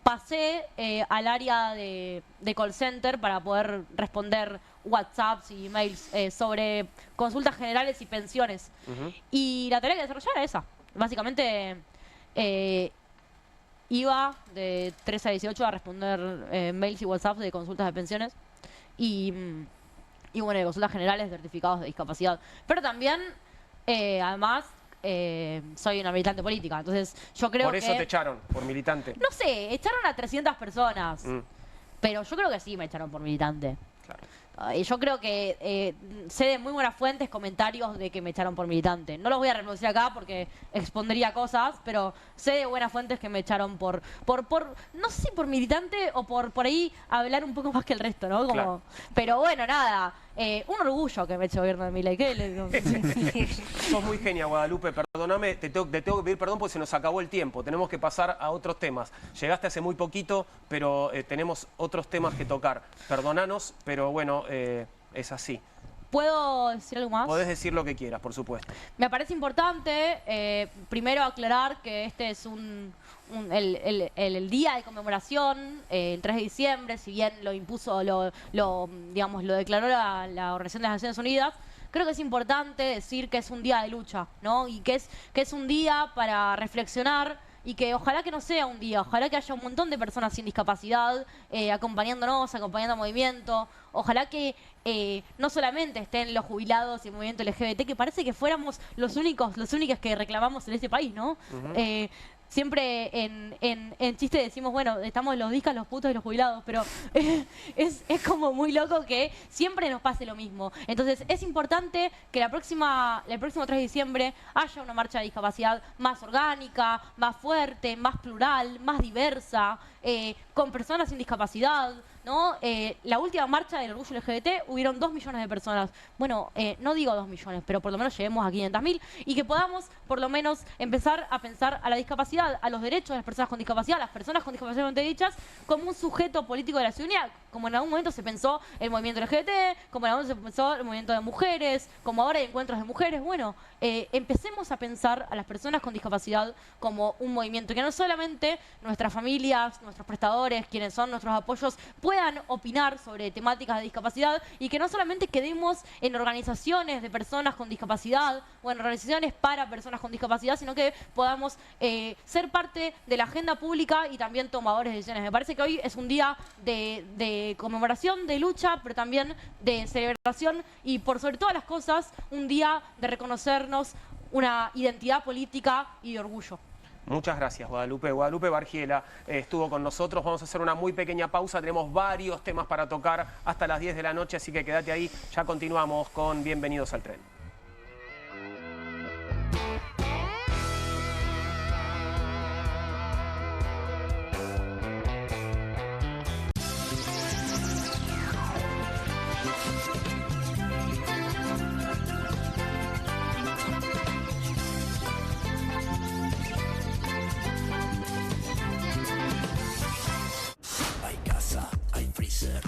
S9: pasé al área de call center para poder responder WhatsApps y emails sobre consultas generales y pensiones. Y la tarea que desarrollaba era esa. Básicamente, iba de 3 a 18 a responder mails y WhatsApps de consultas de pensiones y bueno, de consultas generales, certificados de discapacidad. Pero también, además, soy una militante política, entonces yo creo que...
S1: Por eso te echaron, por militante.
S9: No sé, echaron a 300 personas, pero yo creo que sí me echaron por militante.
S1: Claro.
S9: Yo creo que sé de muy buenas fuentes comentarios de que me echaron por militante. No los voy a reproducir acá porque expondría cosas, pero sé de buenas fuentes que me echaron por no sé si por militante o por ahí hablar un poco más que el resto, ¿no? Como,
S1: Claro.
S9: Pero bueno, nada, un orgullo que me eche gobierno de Milei. ¿Qué le digo?
S1: Sos muy genia, Guadalupe. Perdóname, te tengo que pedir perdón porque se nos acabó el tiempo. Tenemos que pasar a otros temas. Llegaste hace muy poquito, pero tenemos otros temas que tocar. Perdonanos, pero bueno, es así.
S9: ¿Puedo decir algo más?
S1: Podés decir lo que quieras, por supuesto.
S9: Me parece importante, primero, aclarar que este es el día de conmemoración, el 3 de diciembre, si bien lo impuso, lo declaró la Organización de las Naciones Unidas. Creo que es importante decir que es un día de lucha, ¿no? Y que es un día para reflexionar y que ojalá que no sea un día, ojalá que haya un montón de personas sin discapacidad acompañándonos, acompañando al movimiento. Ojalá que no solamente estén los jubilados y el movimiento LGBT, que parece que fuéramos las únicas que reclamamos en este país, ¿no? Siempre en chiste decimos, bueno, estamos los discas, los putos y los jubilados, pero es como muy loco que siempre nos pase lo mismo. Entonces es importante que el próximo 3 de diciembre haya una marcha de discapacidad más orgánica, más fuerte, más plural, más diversa, con personas sin discapacidad, ¿no? La última marcha del orgullo LGBT hubieron 2 millones de personas. Bueno, no digo 2 millones, pero por lo menos lleguemos a 500.000 y que podamos por lo menos empezar a pensar a la discapacidad, a los derechos de las personas con discapacidad, las personas con discapacidad dichas, como un sujeto político de la ciudadanía, como en algún momento se pensó el movimiento LGBT, como en algún momento se pensó el movimiento de mujeres, como ahora hay encuentros de mujeres. Bueno, empecemos a pensar a las personas con discapacidad como un movimiento, que no solamente nuestras familias, nuestros prestadores, quienes son nuestros apoyos, puedan opinar sobre temáticas de discapacidad y que no solamente quedemos en organizaciones de personas con discapacidad o en organizaciones para personas con discapacidad, sino que podamos ser parte de la agenda pública y también tomadores de decisiones. Me parece que hoy es un día de de conmemoración, de lucha, pero también de celebración y por sobre todas las cosas, un día de reconocernos una identidad política y de orgullo.
S1: Muchas gracias, Guadalupe. Guadalupe Bargiela estuvo con nosotros. Vamos a hacer una muy pequeña pausa. Tenemos varios temas para tocar hasta las 10 de la noche, así que quédate ahí. Ya continuamos con Bienvenidos al Tren.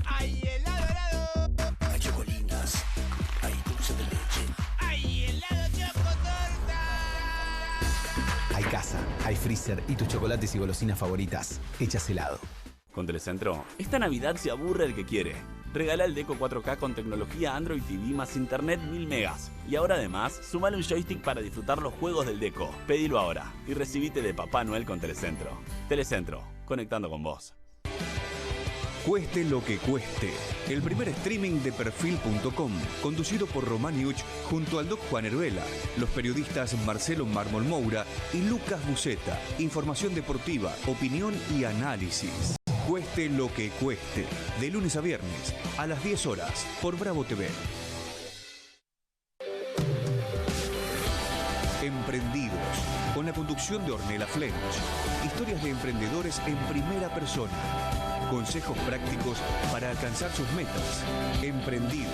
S10: Hay helado, hay chocolinas, hay dulce de leche, hay helado chocotorta.
S11: Hay casa, hay freezer y tus chocolates y golosinas favoritas hechas helado.
S12: Con Telecentro, esta Navidad se aburre el que quiere. Regala el Deco 4K con tecnología Android TV más internet 1000 megas. Y ahora además, sumale un joystick para disfrutar los juegos del Deco. Pedilo ahora y recibite de Papá Noel con Telecentro. Telecentro, conectando con vos.
S13: Cueste lo que cueste. El primer streaming de Perfil.com, conducido por Román Yuch junto al Doc Juan Heruela, los periodistas Marcelo Mármol Moura y Lucas Buceta. Información deportiva, opinión y análisis. Cueste lo que cueste. De lunes a viernes, a las 10 horas, por Bravo TV. Emprendidos, con la conducción de Ornella Flench. Historias de emprendedores en primera persona. Consejos prácticos para alcanzar sus metas. Emprendidos,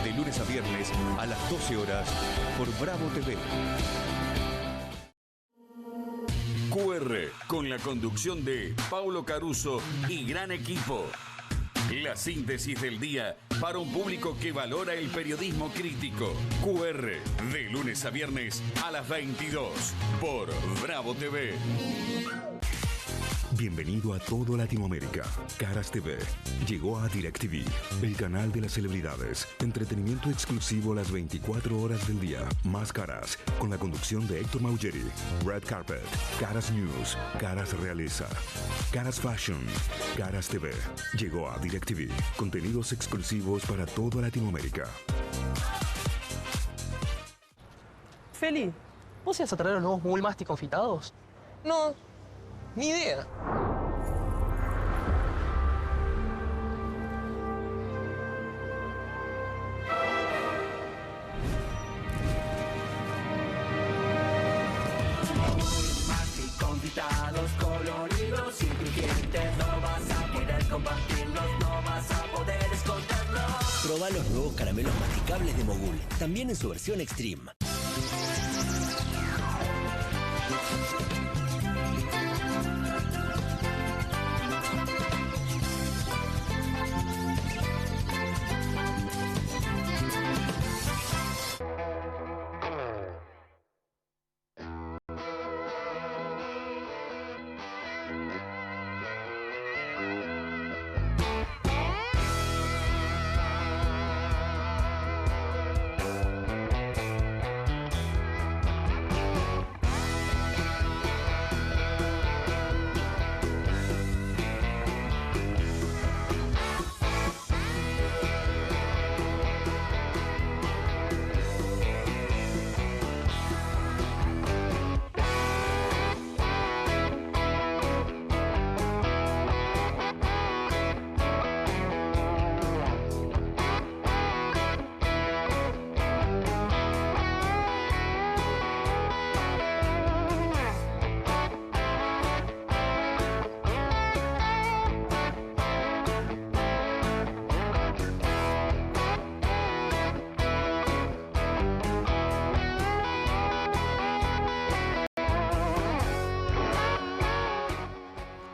S13: de lunes a viernes a las 12 horas por Bravo TV.
S14: QR, con la conducción de Paulo Caruso y gran equipo. La síntesis del día para un público que valora el periodismo crítico. QR, de lunes a viernes a las 22 por Bravo TV.
S13: Bienvenido a todo Latinoamérica. Caras TV llegó a DirecTV, el canal de las celebridades. Entretenimiento exclusivo las 24 horas del día. Más Caras, con la conducción de Héctor Maugeri. Red Carpet, Caras News, Caras Realeza, Caras Fashion, Caras TV. Llegó a DirecTV. Contenidos exclusivos para toda Latinoamérica.
S15: Feli, ¿vos ibas a traer los nuevos Bullmastic confitados? No, ni idea.
S10: Bullmastic confitados, coloridos y crujientes. No vas a poder compartirlos, no vas a poder esconderlos.
S16: Proba los nuevos caramelos masticables de Mogul, también en su versión Extreme.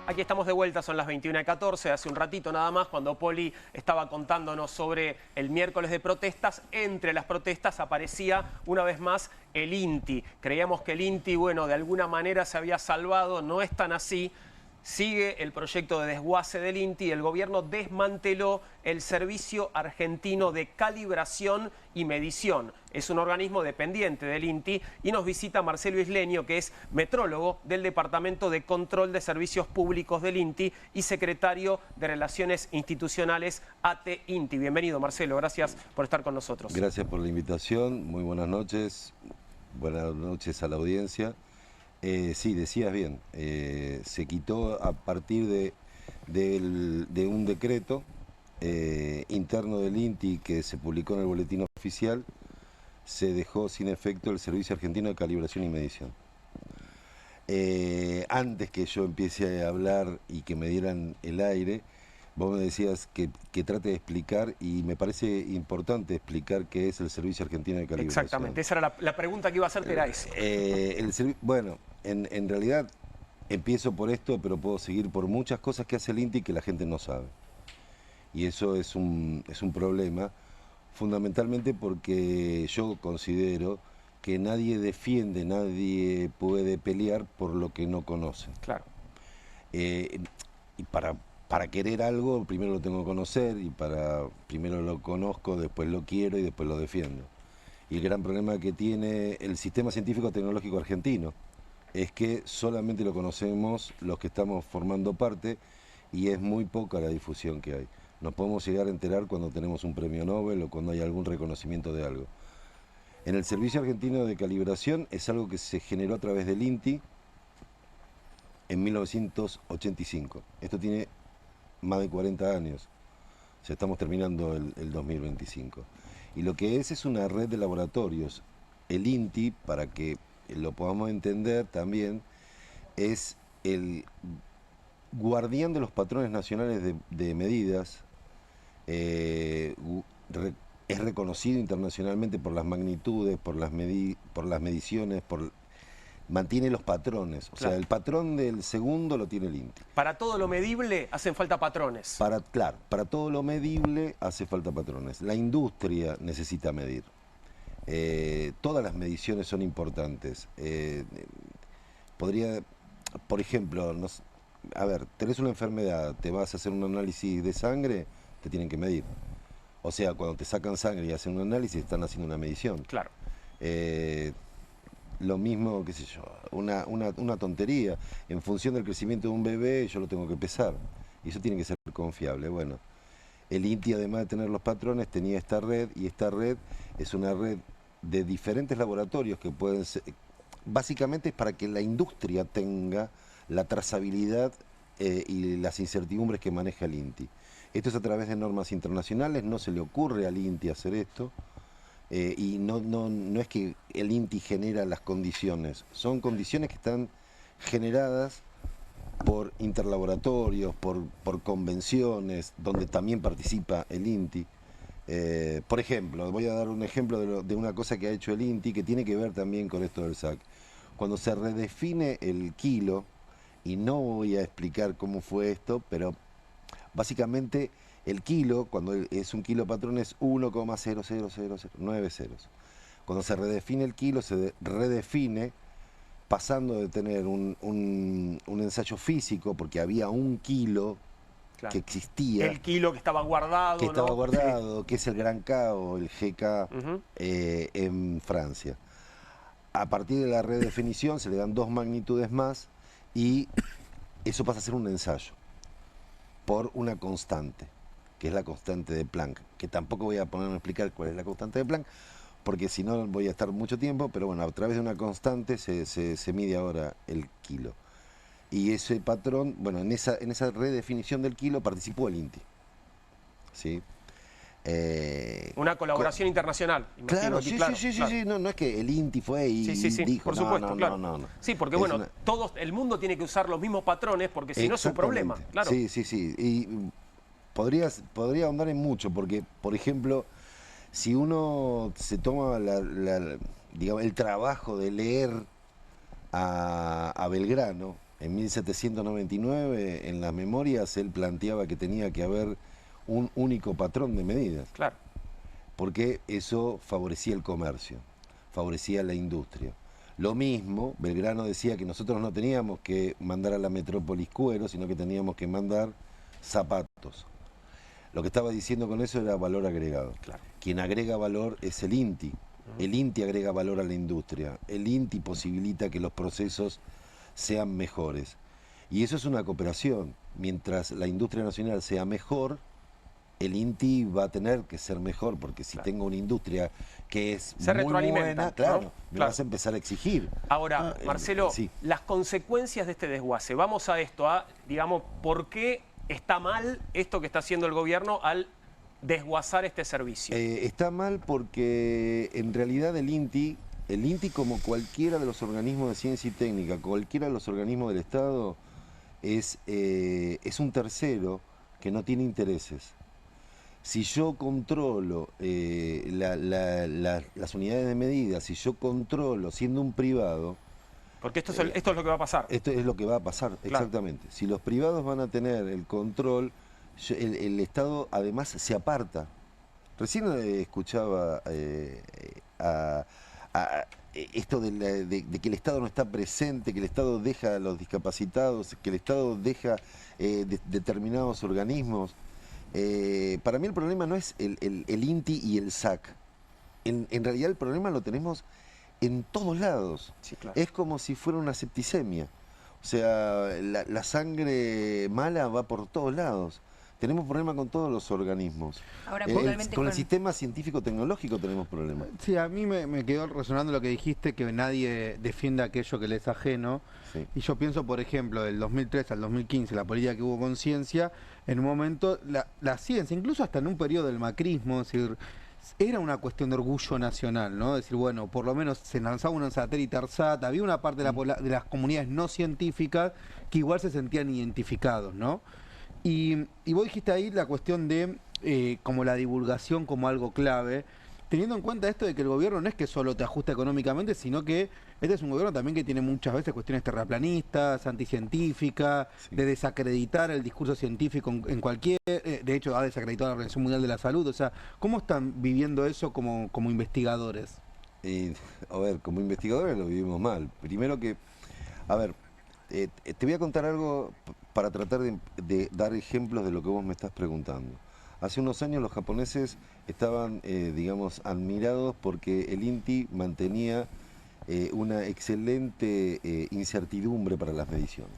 S1: Aquí estamos de vuelta, son las 21:14, hace un ratito nada más, cuando Poli estaba contándonos sobre el miércoles de protestas. Entre las protestas aparecía una vez más el INTI. Creíamos que el INTI, bueno, de alguna manera se había salvado, no es tan así. Sigue el proyecto de desguace del INTI y el gobierno desmanteló el Servicio Argentino de Calibración y Medición. Es un organismo dependiente del INTI y nos visita Marcelo Isleño, que es metrólogo del Departamento de Control de Servicios Públicos del INTI y secretario de Relaciones Institucionales ATE-INTI. Bienvenido, Marcelo, gracias por estar con nosotros.
S17: Gracias por la invitación, muy buenas noches a la audiencia. Sí, decías bien, se quitó a partir de un decreto interno del INTI que se publicó en el boletín oficial, se dejó sin efecto el Servicio Argentino de Calibración y Medición. Antes que yo empiece a hablar y que me dieran el aire, vos me decías que trate de explicar, y me parece importante explicar qué es el Servicio Argentino de Calibración.
S1: Exactamente, esa era la pregunta que iba a hacerte, era eso.
S17: Bueno, en realidad empiezo por esto, pero puedo seguir por muchas cosas que hace el INTI que la gente no sabe. Y eso es un problema, fundamentalmente porque yo considero que nadie defiende, nadie puede pelear por lo que no conoce.
S1: Claro.
S17: Y para querer algo, primero lo tengo que conocer, y primero lo conozco, después lo quiero y después lo defiendo. Y el gran problema que tiene el sistema científico tecnológico argentino es que solamente lo conocemos los que estamos formando parte, y es muy poca la difusión que hay. Nos podemos llegar a enterar cuando tenemos un premio Nobel o cuando hay algún reconocimiento de algo. En el Servicio Argentino de Calibración es algo que se generó a través del INTI en 1985. Esto tiene más de 40 años, o sea, estamos terminando el 2025. Y lo que es una red de laboratorios. El INTI, para que lo podamos entender también, es el guardián de los patrones nacionales de medidas, es reconocido internacionalmente por las magnitudes, por las mediciones, mantiene los patrones. O sea, el patrón del segundo lo tiene el INTI.
S1: Para todo lo medible hacen falta patrones.
S17: Claro, para todo lo medible hace falta patrones. La industria necesita medir. Todas las mediciones son importantes. Por ejemplo, tenés una enfermedad, te vas a hacer un análisis de sangre, te tienen que medir. O sea, cuando te sacan sangre y hacen un análisis, están haciendo una medición.
S1: Claro.
S17: Lo mismo, qué sé yo, una tontería. En función del crecimiento de un bebé, yo lo tengo que pesar. Y eso tiene que ser confiable. Bueno, el INTI, además de tener los patrones, tenía esta red, y esta red es una red de diferentes laboratorios que pueden ser... Básicamente es para que la industria tenga la trazabilidad y las incertidumbres que maneja el INTI. Esto es a través de normas internacionales, no se le ocurre al INTI hacer esto. Y no es que el INTI genera las condiciones, son condiciones que están generadas por interlaboratorios, por convenciones, donde también participa el INTI. Por ejemplo, voy a dar un ejemplo de una cosa que ha hecho el INTI que tiene que ver también con esto del SAC. Cuando se redefine el kilo, y no voy a explicar cómo fue esto, pero básicamente... El kilo, cuando es un kilo patrón, es 1,00009 ceros. Cuando se redefine el kilo, se redefine pasando de tener un ensayo físico, porque había un kilo que existía.
S1: El kilo que estaba guardado.
S17: Que estaba guardado, que es el Gran K o el GK en Francia. A partir de la redefinición se le dan 2 magnitudes más, y eso pasa a ser un ensayo por una constante, que es la constante de Planck, que tampoco voy a ponerme a explicar cuál es la constante de Planck, porque si no voy a estar mucho tiempo, pero bueno, a través de una constante se mide ahora el kilo. Y ese patrón, bueno, en esa redefinición del kilo participó el INTI. ¿Sí?
S1: Una colaboración internacional.
S17: Claro, sí, no es que el INTI fue y dijo,
S1: por supuesto, claro. Sí, porque bueno, el mundo tiene que usar los mismos patrones, porque si no es un problema, claro.
S17: Sí, y podría ahondar en mucho, porque, por ejemplo, si uno se toma digamos, el trabajo de leer a Belgrano, en 1799, en las memorias, él planteaba que tenía que haber un único patrón de medidas.
S1: Claro.
S17: Porque eso favorecía el comercio, favorecía la industria. Lo mismo, Belgrano decía que nosotros no teníamos que mandar a la metrópolis cuero, sino que teníamos que mandar zapatos. Lo que estaba diciendo con eso era valor agregado.
S1: Claro.
S17: Quien agrega valor es el INTI. El INTI agrega valor a la industria. El INTI posibilita que los procesos sean mejores. Y eso es una cooperación. Mientras la industria nacional sea mejor, el INTI va a tener que ser mejor, porque si tengo una industria que es muy buena, claro, me vas a empezar a exigir.
S1: Ahora, Marcelo,
S17: sí.
S1: las consecuencias de este desguace. Vamos a esto, digamos, ¿por qué está mal esto que está haciendo el gobierno al desguazar este servicio?
S17: Está mal porque en realidad el INTI como cualquiera de los organismos de ciencia y técnica, cualquiera de los organismos del Estado, es un tercero que no tiene intereses. Si yo controlo las unidades de medida, si yo controlo siendo un privado...
S1: Porque esto es lo que va a pasar.
S17: Esto es lo que va a pasar, claro. Exactamente. Si los privados van a tener el control, el Estado además se aparta. Recién escuchaba esto de que el Estado no está presente, que el Estado deja a los discapacitados, que el Estado deja determinados organismos. Para mí el problema no es el INTI y el SAC. En realidad el problema lo tenemos en todos lados.
S1: Sí, claro.
S17: Es como si fuera una septicemia. O sea, la sangre mala va por todos lados. Tenemos problemas con todos los organismos.
S2: Ahora,
S17: con el sistema científico-tecnológico tenemos problemas.
S3: Sí, a mí me quedó resonando lo que dijiste, que nadie defienda aquello que le es ajeno. Sí. Y yo pienso, por ejemplo, del 2003 al 2015, la política que hubo con ciencia, en un momento, la ciencia, incluso hasta en un periodo del macrismo, es decir, era una cuestión de orgullo nacional, ¿no? Es decir, bueno, por lo menos se lanzaba un satélite ARSAT, había una parte de las comunidades no científicas que igual se sentían identificados, ¿no? Y vos dijiste ahí la cuestión de como la divulgación como algo clave, teniendo en cuenta esto de que el gobierno no es que solo te ajusta económicamente, sino que este es un gobierno también que tiene muchas veces cuestiones terraplanistas, anticientíficas, sí, de desacreditar el discurso científico en cualquier... de hecho, ha desacreditado a la Organización Mundial de la Salud. O sea, ¿cómo están viviendo eso como investigadores?
S17: A ver, como investigadores lo vivimos mal. Primero que, a ver, te voy a contar algo para tratar de dar ejemplos de lo que vos me estás preguntando. Hace unos años los japoneses estaban, digamos, admirados porque el INTI mantenía una excelente incertidumbre para las mediciones.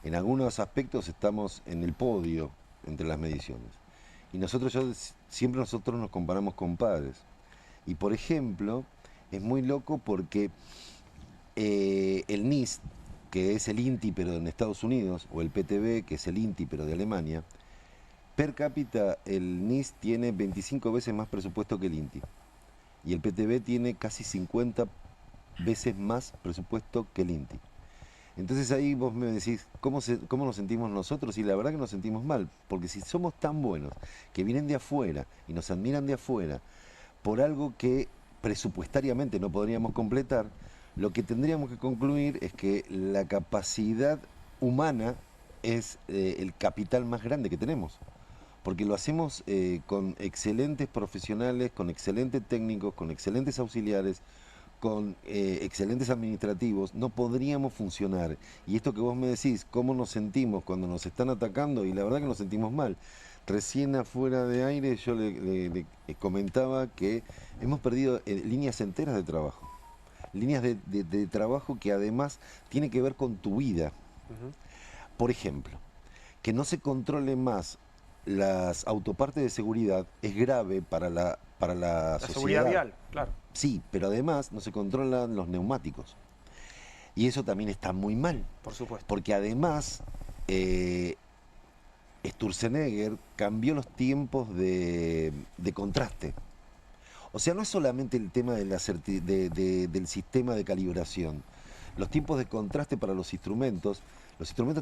S17: En algunos aspectos estamos en el podio entre las mediciones. Y siempre nosotros nos comparamos con pares. Y por ejemplo, es muy loco porque el NIST, que es el INTI pero en Estados Unidos, o el PTB, que es el INTI pero de Alemania, per cápita el NIST tiene 25 veces más presupuesto que el INTI. Y el PTB tiene casi 50 veces más presupuesto que el INTI. Entonces ahí vos me decís, ¿cómo nos sentimos nosotros? Y la verdad que nos sentimos mal, porque si somos tan buenos, que vienen de afuera y nos admiran de afuera, por algo que presupuestariamente no podríamos completar, lo que tendríamos que concluir es que la capacidad humana es el capital más grande que tenemos. Porque lo hacemos con excelentes profesionales, con excelentes técnicos, con excelentes auxiliares, con excelentes administrativos, no podríamos funcionar. Y esto que vos me decís, ¿cómo nos sentimos cuando nos están atacando? Y la verdad que nos sentimos mal. Recién afuera de aire yo le comentaba que hemos perdido líneas enteras de trabajo. Líneas de trabajo que además tiene que ver con tu vida. Por ejemplo, que no se controle más las autopartes de seguridad es grave para la sociedad.
S1: Seguridad vial, claro.
S17: Sí, pero además no se controlan los neumáticos. Y eso también está muy mal.
S1: Por supuesto.
S17: Porque además Sturzenegger cambió los tiempos de contraste. O sea, no es solamente el tema del sistema de calibración. Los tiempos de contraste para los instrumentos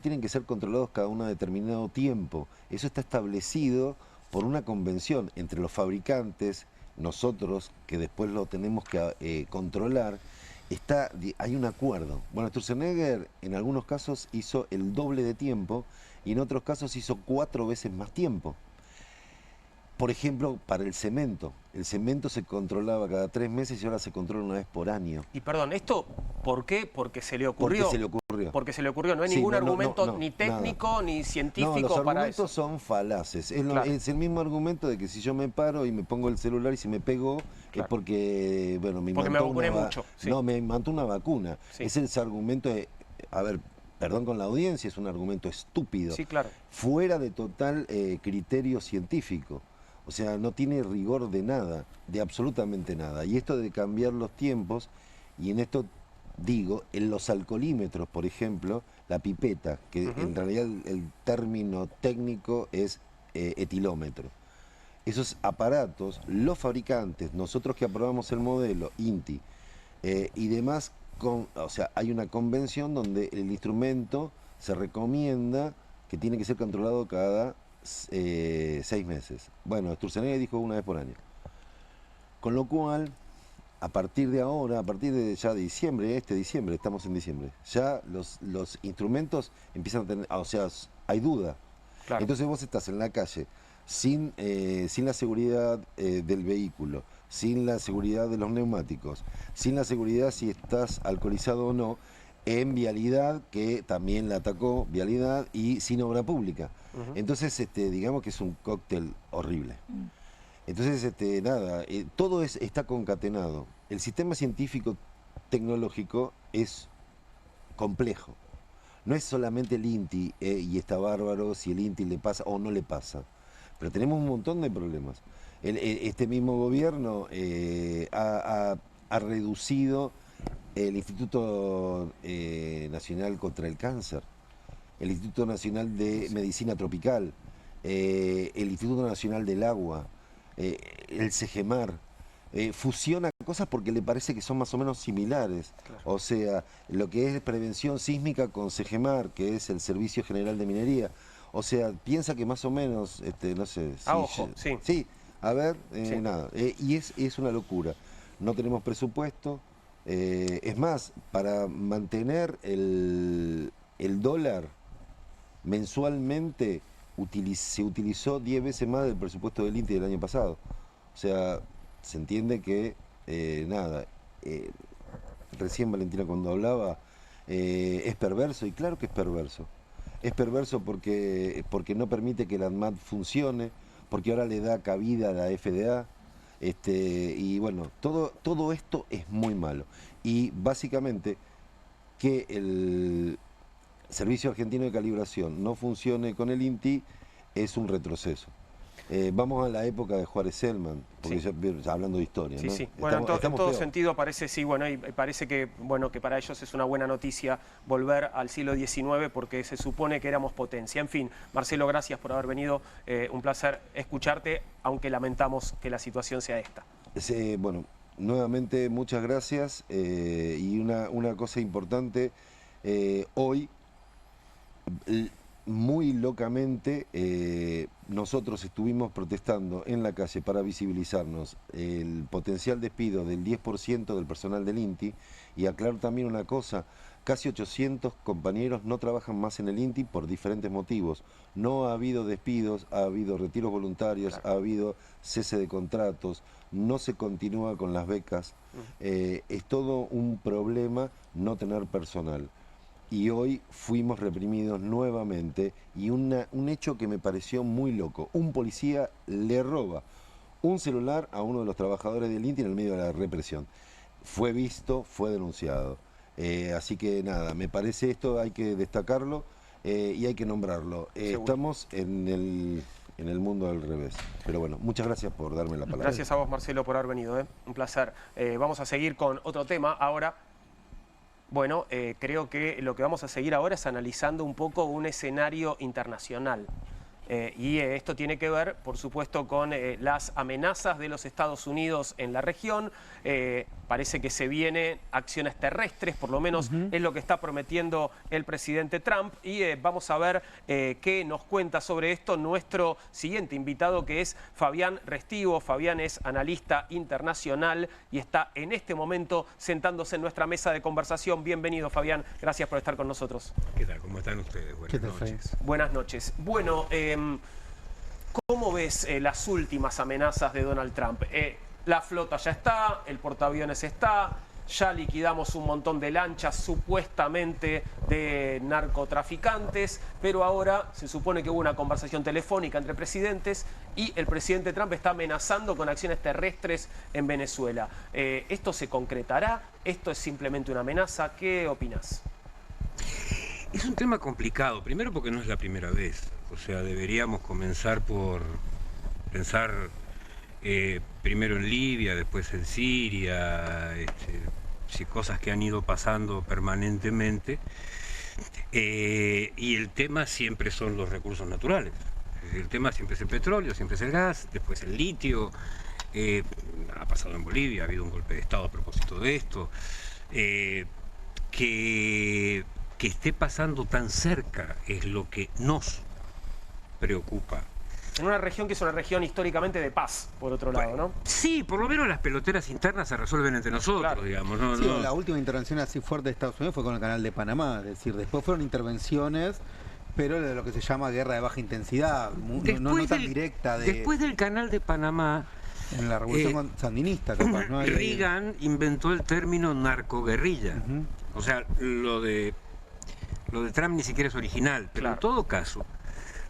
S17: tienen que ser controlados cada uno a determinado tiempo. Eso está establecido por una convención entre los fabricantes, nosotros, que después lo tenemos que controlar. Hay un acuerdo. Bueno, Sturzenegger en algunos casos hizo el doble de tiempo y en otros casos hizo 4 veces más tiempo. Por ejemplo, para el cemento. El cemento se controlaba cada 3 meses y ahora se controla una vez por año.
S1: Y perdón, ¿esto por qué? Porque se le ocurrió.
S17: Porque se le ocurrió.
S1: Porque se le ocurrió. No hay
S17: Sí,
S1: ningún
S17: no,
S1: argumento ni técnico
S17: nada.
S1: ni científico
S17: los
S1: para
S17: argumentos
S1: eso.
S17: son falaces. Es,
S1: Claro.
S17: es el mismo argumento de que si yo me paro y me pongo el celular y se me pegó, es porque, bueno, me
S1: Porque me
S17: imantó
S1: vacuné
S17: una
S1: mucho, sí.
S17: No, me imantó una vacuna.
S1: Sí.
S17: Es ese argumento de, a ver, perdón con la audiencia, es un argumento estúpido.
S1: Sí, claro.
S17: Fuera de total criterio científico. O sea, no tiene rigor de nada, de absolutamente nada. Y esto de cambiar los tiempos, y en esto digo, en los alcoholímetros, por ejemplo, la pipeta, que en realidad el término técnico es etilómetro. Esos aparatos, los fabricantes, nosotros que aprobamos el modelo, INTI, y demás, o sea, hay una convención donde el instrumento se recomienda que tiene que ser controlado cada 6 meses. Bueno, Sturzenegger dijo una vez por año. Con lo cual, a partir de ahora, a partir de ya de diciembre, diciembre, estamos en diciembre, ya los instrumentos empiezan a tener, o sea, hay duda.
S1: Claro.
S17: Entonces vos estás en la calle sin la seguridad del vehículo, sin la seguridad de los neumáticos, sin la seguridad si estás alcoholizado o no, en vialidad, que también la atacó vialidad, y sin obra pública. Entonces, digamos que es un cóctel horrible. Entonces, nada, todo está concatenado. El sistema científico tecnológico es complejo. No es solamente el INTI, y está bárbaro si el INTI le pasa o no le pasa. Pero tenemos un montón de problemas. Este mismo gobierno ha reducido el Instituto Nacional contra el Cáncer, el Instituto Nacional de Medicina Tropical, el Instituto Nacional del Agua, el CEGEMAR. Fusiona cosas porque le parece que son más o menos similares. Claro. O sea, lo que es prevención sísmica con CEGEMAR, que es el Servicio General de Minería. O sea, piensa que más o menos, no sé...
S1: ojo, sí.
S17: Sí, a ver,
S1: Sí.
S17: nada. Y es una locura. No tenemos presupuesto. Es más, para mantener el dólar mensualmente se utilizó 10 veces más del presupuesto del INTI del año pasado. O sea, se entiende que, recién Valentina cuando hablaba, es perverso, y claro que es perverso. Es perverso porque no permite que la ANMAT funcione, porque ahora le da cabida a la FDA, y bueno, todo esto es muy malo. Y básicamente que el Servicio Argentino de Calibración no funcione con el INTI es un retroceso. Vamos a la época de Juárez Selman, porque
S1: Sí.
S17: ya hablando de historia,
S1: Sí,
S17: ¿no?
S1: sí. Bueno, en
S17: Estamos
S1: todo
S17: peor.
S1: sentido parece, sí, bueno, y parece que, bueno, que para ellos es una buena noticia volver al siglo XIX porque se supone que éramos potencia. En fin, Marcelo, gracias por haber venido. Un placer escucharte, aunque lamentamos que la situación sea esta.
S17: Bueno, nuevamente muchas gracias, y una cosa importante, hoy, muy locamente, nosotros estuvimos protestando en la calle para visibilizarnos el potencial despido del 10% del personal del INTI, y aclarar también una cosa: casi 800 compañeros no trabajan más en el INTI por diferentes motivos. No ha habido despidos, ha habido retiros voluntarios, ha habido cese de contratos, no se continúa con las becas. Es todo un problema no tener personal. Y hoy fuimos reprimidos nuevamente, y un hecho que me pareció muy loco: un policía le roba un celular a uno de los trabajadores del INTI en el medio de la represión. Fue visto, fue denunciado. Así que nada, me parece esto hay que destacarlo, y hay que nombrarlo. Estamos en el mundo al revés. Pero bueno, muchas gracias por darme la palabra.
S1: Gracias a vos, Marcelo, por haber venido. Un placer. Vamos a seguir con otro tema ahora. Bueno, creo que lo que vamos a seguir ahora es analizando un poco un escenario internacional. Y esto tiene que ver, por supuesto, con las amenazas de los Estados Unidos en la región. Parece que se vienen acciones terrestres, por lo menos es lo que está prometiendo el presidente Trump. Y vamos a ver qué nos cuenta sobre esto nuestro siguiente invitado, que es Fabián Restivo. Fabián es analista internacional y está en este momento sentándose en nuestra mesa de conversación. Bienvenido, Fabián. Gracias por estar con nosotros.
S18: ¿Qué tal? ¿Cómo están ustedes? Buenas noches.
S1: Buenas noches. Bueno, ¿Cómo ves las últimas amenazas de Donald Trump? La flota ya está, el portaaviones está, ya liquidamos un montón de lanchas supuestamente de narcotraficantes, pero ahora se supone que hubo una conversación telefónica entre presidentes y el presidente Trump está amenazando con acciones terrestres en Venezuela. ¿Esto se concretará? ¿Esto es simplemente una amenaza? ¿Qué opinas?
S18: Es un tema complicado, primero porque no es la primera vez, o sea, deberíamos comenzar por pensar primero en Libia, después en Siria, sí, cosas que han ido pasando permanentemente, y el tema siempre son los recursos naturales, el tema siempre es el petróleo, siempre es el gas, después el litio, ha pasado en Bolivia, ha habido un golpe de Estado a propósito de esto, que esté pasando tan cerca es lo que nos preocupa.
S1: En una región que es una región históricamente de paz, por otro lado, ¿no?
S18: Sí, por lo menos las peloteras internas se resuelven entre nosotros, claro, digamos. No,
S3: sí, la última intervención así fuerte de Estados Unidos fue con el canal de Panamá, es decir, después fueron intervenciones, pero de lo que se llama guerra de baja intensidad, no tan directa.
S18: Después del canal de Panamá...
S3: En la revolución sandinista, capaz, ¿no?
S18: Reagan inventó el término narcoguerrilla. O sea, lo de Trump ni siquiera es original, pero claro, en todo caso,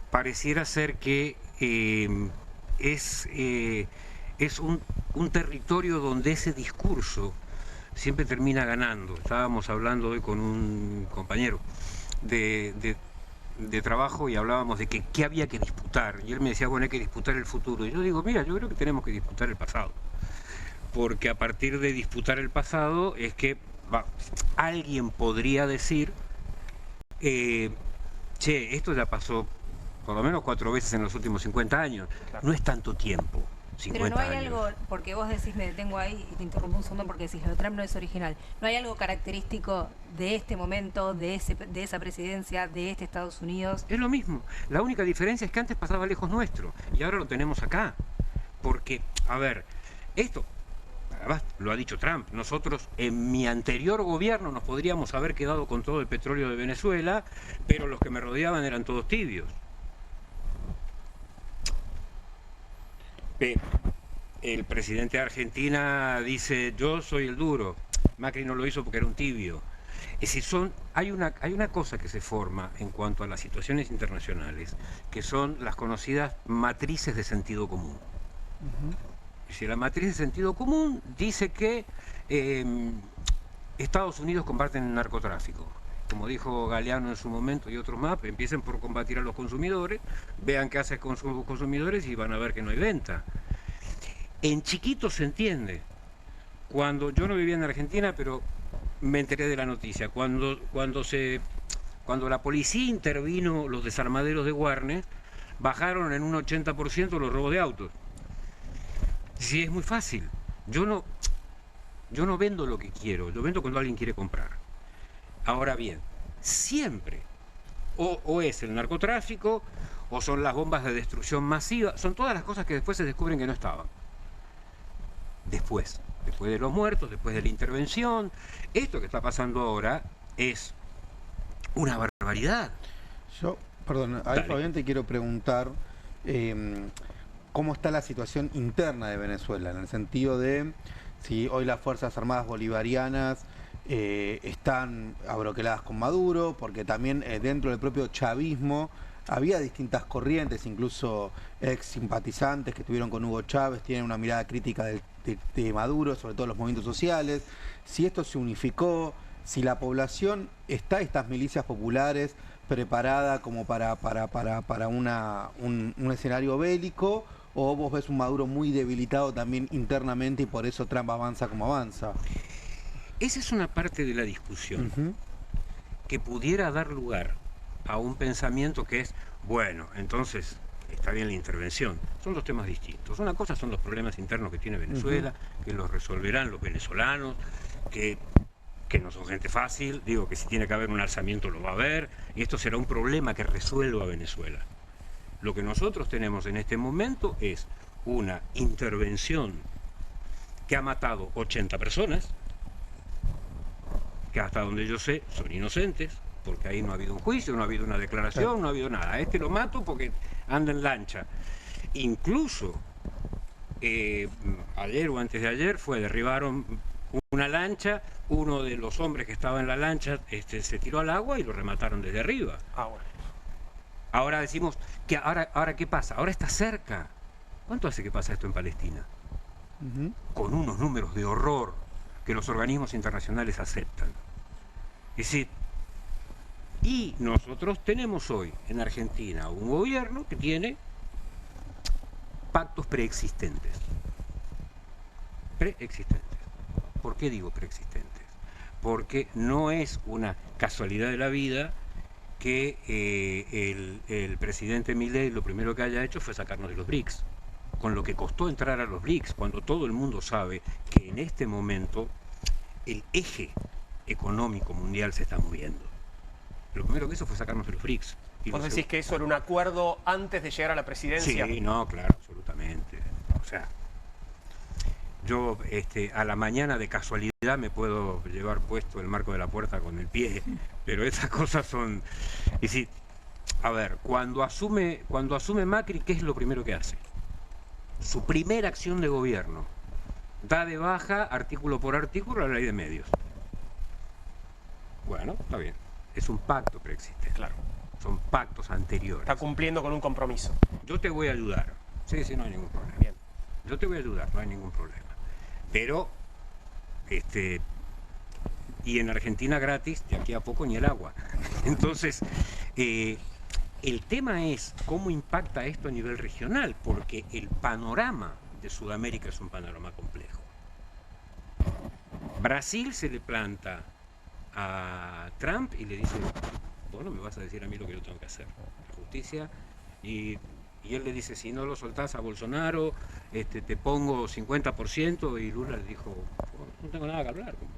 S18: pareciera ser que es un territorio donde ese discurso siempre termina ganando. Estábamos hablando hoy con un compañero de trabajo y hablábamos de que qué había que disputar. Y él me decía, bueno, hay que disputar el futuro. Y yo digo, mira, yo creo que tenemos que disputar el pasado. Porque a partir de disputar el pasado es que alguien podría decir, che, esto ya pasó por lo menos 4 veces en los últimos 50 años. Claro. No es tanto tiempo. 50
S2: Pero no hay
S18: años.
S2: algo, porque vos decís, me detengo ahí y te interrumpo un segundo porque decís, lo de Trump no es original. ¿No hay algo característico de este momento, de esa presidencia, de este Estados Unidos?
S18: Es lo mismo. La única diferencia es que antes pasaba lejos nuestro y ahora lo tenemos acá. Porque, a ver, esto, además lo ha dicho Trump, nosotros en mi anterior gobierno nos podríamos haber quedado con todo el petróleo de Venezuela, pero los que me rodeaban eran todos tibios. El presidente de Argentina dice, yo soy el duro. Macri no lo hizo porque era un tibio. Es decir, hay una cosa que se forma en cuanto a las situaciones internacionales, que son las conocidas matrices de sentido común. Es decir, la matriz de sentido común dice que Estados Unidos combaten el narcotráfico. Como dijo Galeano en su momento y otros más, empiecen por combatir a los consumidores, vean qué hacen con sus consumidores y van a ver que no hay venta. En chiquito se entiende. Cuando yo no vivía en Argentina, pero me enteré de la noticia, cuando la policía intervino los desarmaderos de Warner, bajaron en un 80% los robos de autos. Sí, es muy fácil. Yo no vendo lo que quiero, yo vendo cuando alguien quiere comprar. Ahora bien, siempre o es el narcotráfico o son las bombas de destrucción masiva, son todas las cosas que después se descubren que no estaban. Después de los muertos, después de la intervención, esto que está pasando ahora es una barbaridad.
S3: Yo, perdón, ahí Fabián te quiero preguntar cómo está la situación interna de Venezuela, en el sentido de si hoy las Fuerzas Armadas Bolivarianas están abroqueladas con Maduro, porque también dentro del propio chavismo había distintas corrientes, incluso ex simpatizantes que estuvieron con Hugo Chávez, tienen una mirada crítica de Maduro, sobre todo los movimientos sociales. Si esto se unificó, si la población está, estas milicias populares, preparada como para un escenario bélico, o vos ves un Maduro muy debilitado también internamente y por eso Trump avanza como avanza.
S18: Esa es una parte de la discusión que pudiera dar lugar a un pensamiento que es, bueno, entonces está bien la intervención. Son dos temas distintos. Una cosa son los problemas internos que tiene Venezuela, que los resolverán los venezolanos, que no son gente fácil, digo que si tiene que haber un alzamiento lo va a haber, y esto será un problema que resuelva Venezuela. Lo que nosotros tenemos en este momento es una intervención que ha matado 80 personas, que hasta donde yo sé son inocentes, porque ahí no ha habido un juicio, no ha habido una declaración, no ha habido nada. A este lo mato porque anda en lancha. Incluso ayer o antes de ayer derribaron una lancha, uno de los hombres que estaba en la lancha se tiró al agua y lo remataron desde arriba.
S1: Ah, bueno.
S18: Ahora decimos que ahora ¿qué pasa? Ahora está cerca. ¿Cuánto hace que pasa esto en Palestina? Con unos números de horror que los organismos internacionales aceptan. Es decir, y nosotros tenemos hoy en Argentina un gobierno que tiene pactos preexistentes. Preexistentes. ¿Por qué digo preexistentes? Porque no es una casualidad de la vida que el presidente Milei lo primero que haya hecho fue sacarnos de los BRICS, con lo que costó entrar a los BRICS, cuando todo el mundo sabe que en este momento el eje económico mundial se está moviendo. Lo primero que hizo fue sacarnos de los BRICS.
S1: ¿Vos decís que eso era un acuerdo antes de llegar a la presidencia?
S18: Sí, no, claro, absolutamente. O sea, yo a la mañana de casualidad me puedo llevar puesto el marco de la puerta con el pie, pero esas cosas son... Es decir, a ver, cuando asume Macri, ¿qué es lo primero que hace? Su primera acción de gobierno, da de baja artículo por artículo la ley de medios. Bueno, está bien, es un pacto preexistente.
S1: Claro.
S18: Son pactos anteriores.
S1: Está cumpliendo con un compromiso.
S18: Yo te voy a ayudar. Sí, no hay ningún problema.
S1: Bien.
S18: Yo te voy a ayudar, no hay ningún problema. Pero, y en Argentina gratis, de aquí a poco ni el agua. Entonces, el tema es cómo impacta esto a nivel regional, porque el panorama de Sudamérica es un panorama complejo. Brasil se le planta a Trump y le dice, vos no me vas a decir a mí lo que yo tengo que hacer. La justicia, y él le dice, si no lo soltás a Bolsonaro, te pongo 50%, y Lula le dijo, no tengo nada que hablar con vos.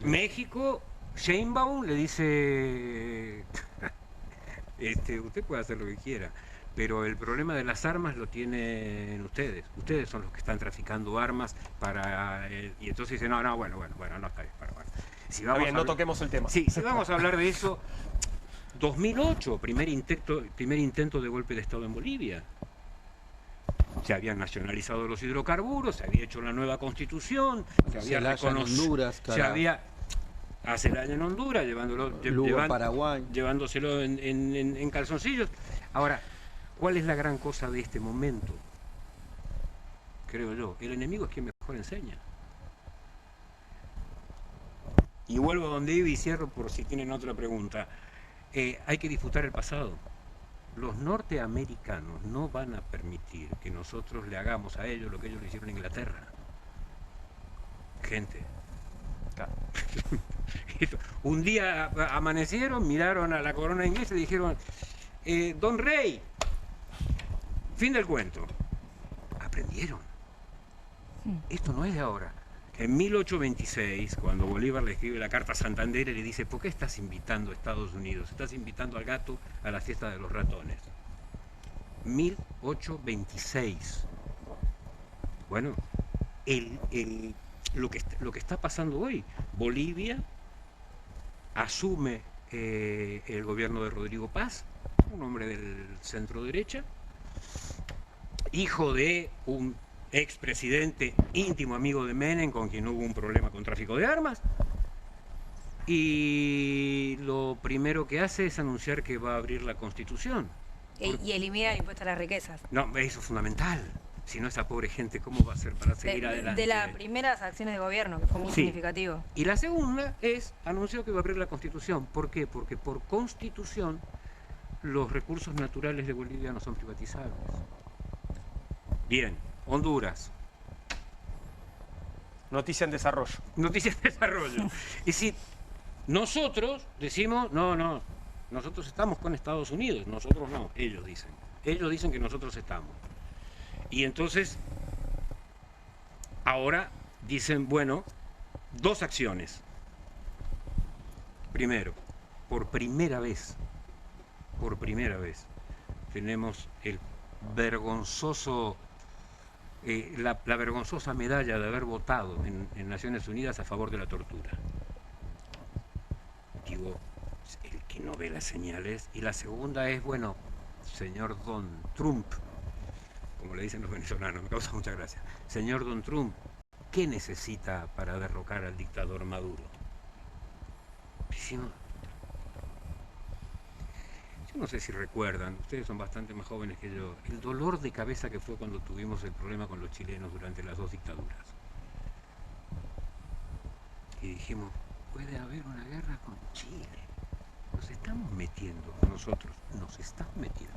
S18: México, Sheinbaum le dice, usted puede hacer lo que quiera, pero el problema de las armas lo tienen ustedes. Ustedes son los que están traficando armas para... y entonces dice, no, bueno, no está bien. Bueno. Si vamos
S1: no toquemos el tema.
S18: Sí, si vamos a hablar de eso, 2008, primer intento de golpe de Estado en Bolivia. Se habían nacionalizado los hidrocarburos, se había hecho la nueva constitución, se había reconocido... Hace daño en Honduras, llevándoselo en calzoncillos. Ahora, ¿cuál es la gran cosa de este momento? Creo yo, el enemigo es quien mejor enseña. Y vuelvo a donde iba y cierro por si tienen otra pregunta. Hay que disfrutar el pasado. Los norteamericanos no van a permitir que nosotros le hagamos a ellos lo que ellos le hicieron a Inglaterra. Gente. Claro. Un día amanecieron, miraron a la corona inglesa y dijeron, Don Rey, fin del cuento. Aprendieron. Esto no es de ahora. En 1826, cuando Bolívar le escribe la carta a Santander y le dice, ¿por qué estás invitando a Estados Unidos? Estás invitando al gato a la fiesta de los ratones. 1826. Bueno, lo que está pasando hoy, Bolivia asume el gobierno de Rodrigo Paz, un hombre del centro derecha, hijo de un expresidente íntimo amigo de Menem, con quien hubo un problema con tráfico de armas, y lo primero que hace es anunciar que va a abrir la Constitución.
S2: Y elimina el impuesto a las riquezas.
S18: No, eso es fundamental. Si no, esa pobre gente, ¿cómo va a hacer para seguir adelante?
S2: De las primeras acciones de gobierno, que fue muy significativo.
S18: Y la segunda anunció que va a abrir la Constitución. ¿Por qué? Porque por Constitución los recursos naturales de Bolivia no son privatizables. Bien, Honduras.
S1: Noticia en desarrollo.
S18: Noticia en desarrollo. Es decir, nosotros decimos, no, nosotros estamos con Estados Unidos, nosotros no, ellos dicen. Ellos dicen que nosotros estamos. Y entonces, ahora dicen, bueno, dos acciones. Primero, por primera vez, tenemos el vergonzoso, la vergonzosa medalla de haber votado en Naciones Unidas a favor de la tortura. Digo, el que no ve las señales. Y la segunda es, bueno, señor Don Trump, como le dicen los venezolanos, me causa mucha gracia. Señor Don Trump, ¿qué necesita para derrocar al dictador Maduro? Yo no sé si recuerdan, ustedes son bastante más jóvenes que yo, el dolor de cabeza que fue cuando tuvimos el problema con los chilenos durante las 2 dictaduras. Y dijimos, puede haber una guerra con Chile. Nos estamos metiendo, nosotros nos estamos metiendo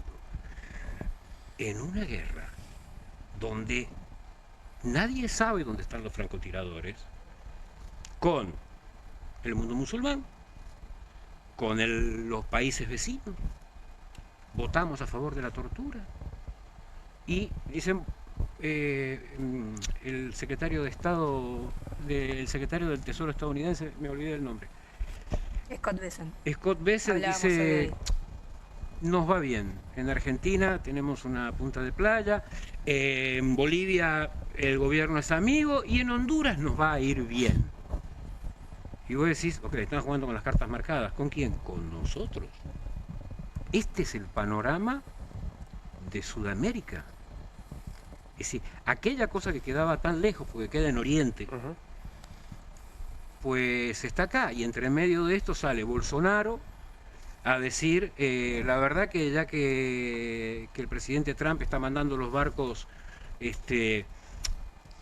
S18: en una guerra donde nadie sabe dónde están los francotiradores, con el mundo musulmán, con los países vecinos. Votamos a favor de la tortura. Y dicen, el secretario de Estado, el secretario del Tesoro estadounidense, me olvidé el nombre. Scott Bessent dice, nos va bien. En Argentina tenemos una punta de playa, en Bolivia el gobierno es amigo y en Honduras nos va a ir bien. Y vos decís, ok, están jugando con las cartas marcadas. ¿Con quién? Con nosotros. Este es el panorama de Sudamérica. Es decir, aquella cosa que quedaba tan lejos, porque queda en Oriente, pues está acá. Y entre medio de esto sale Bolsonaro a decir, la verdad que ya que el presidente Trump está mandando los barcos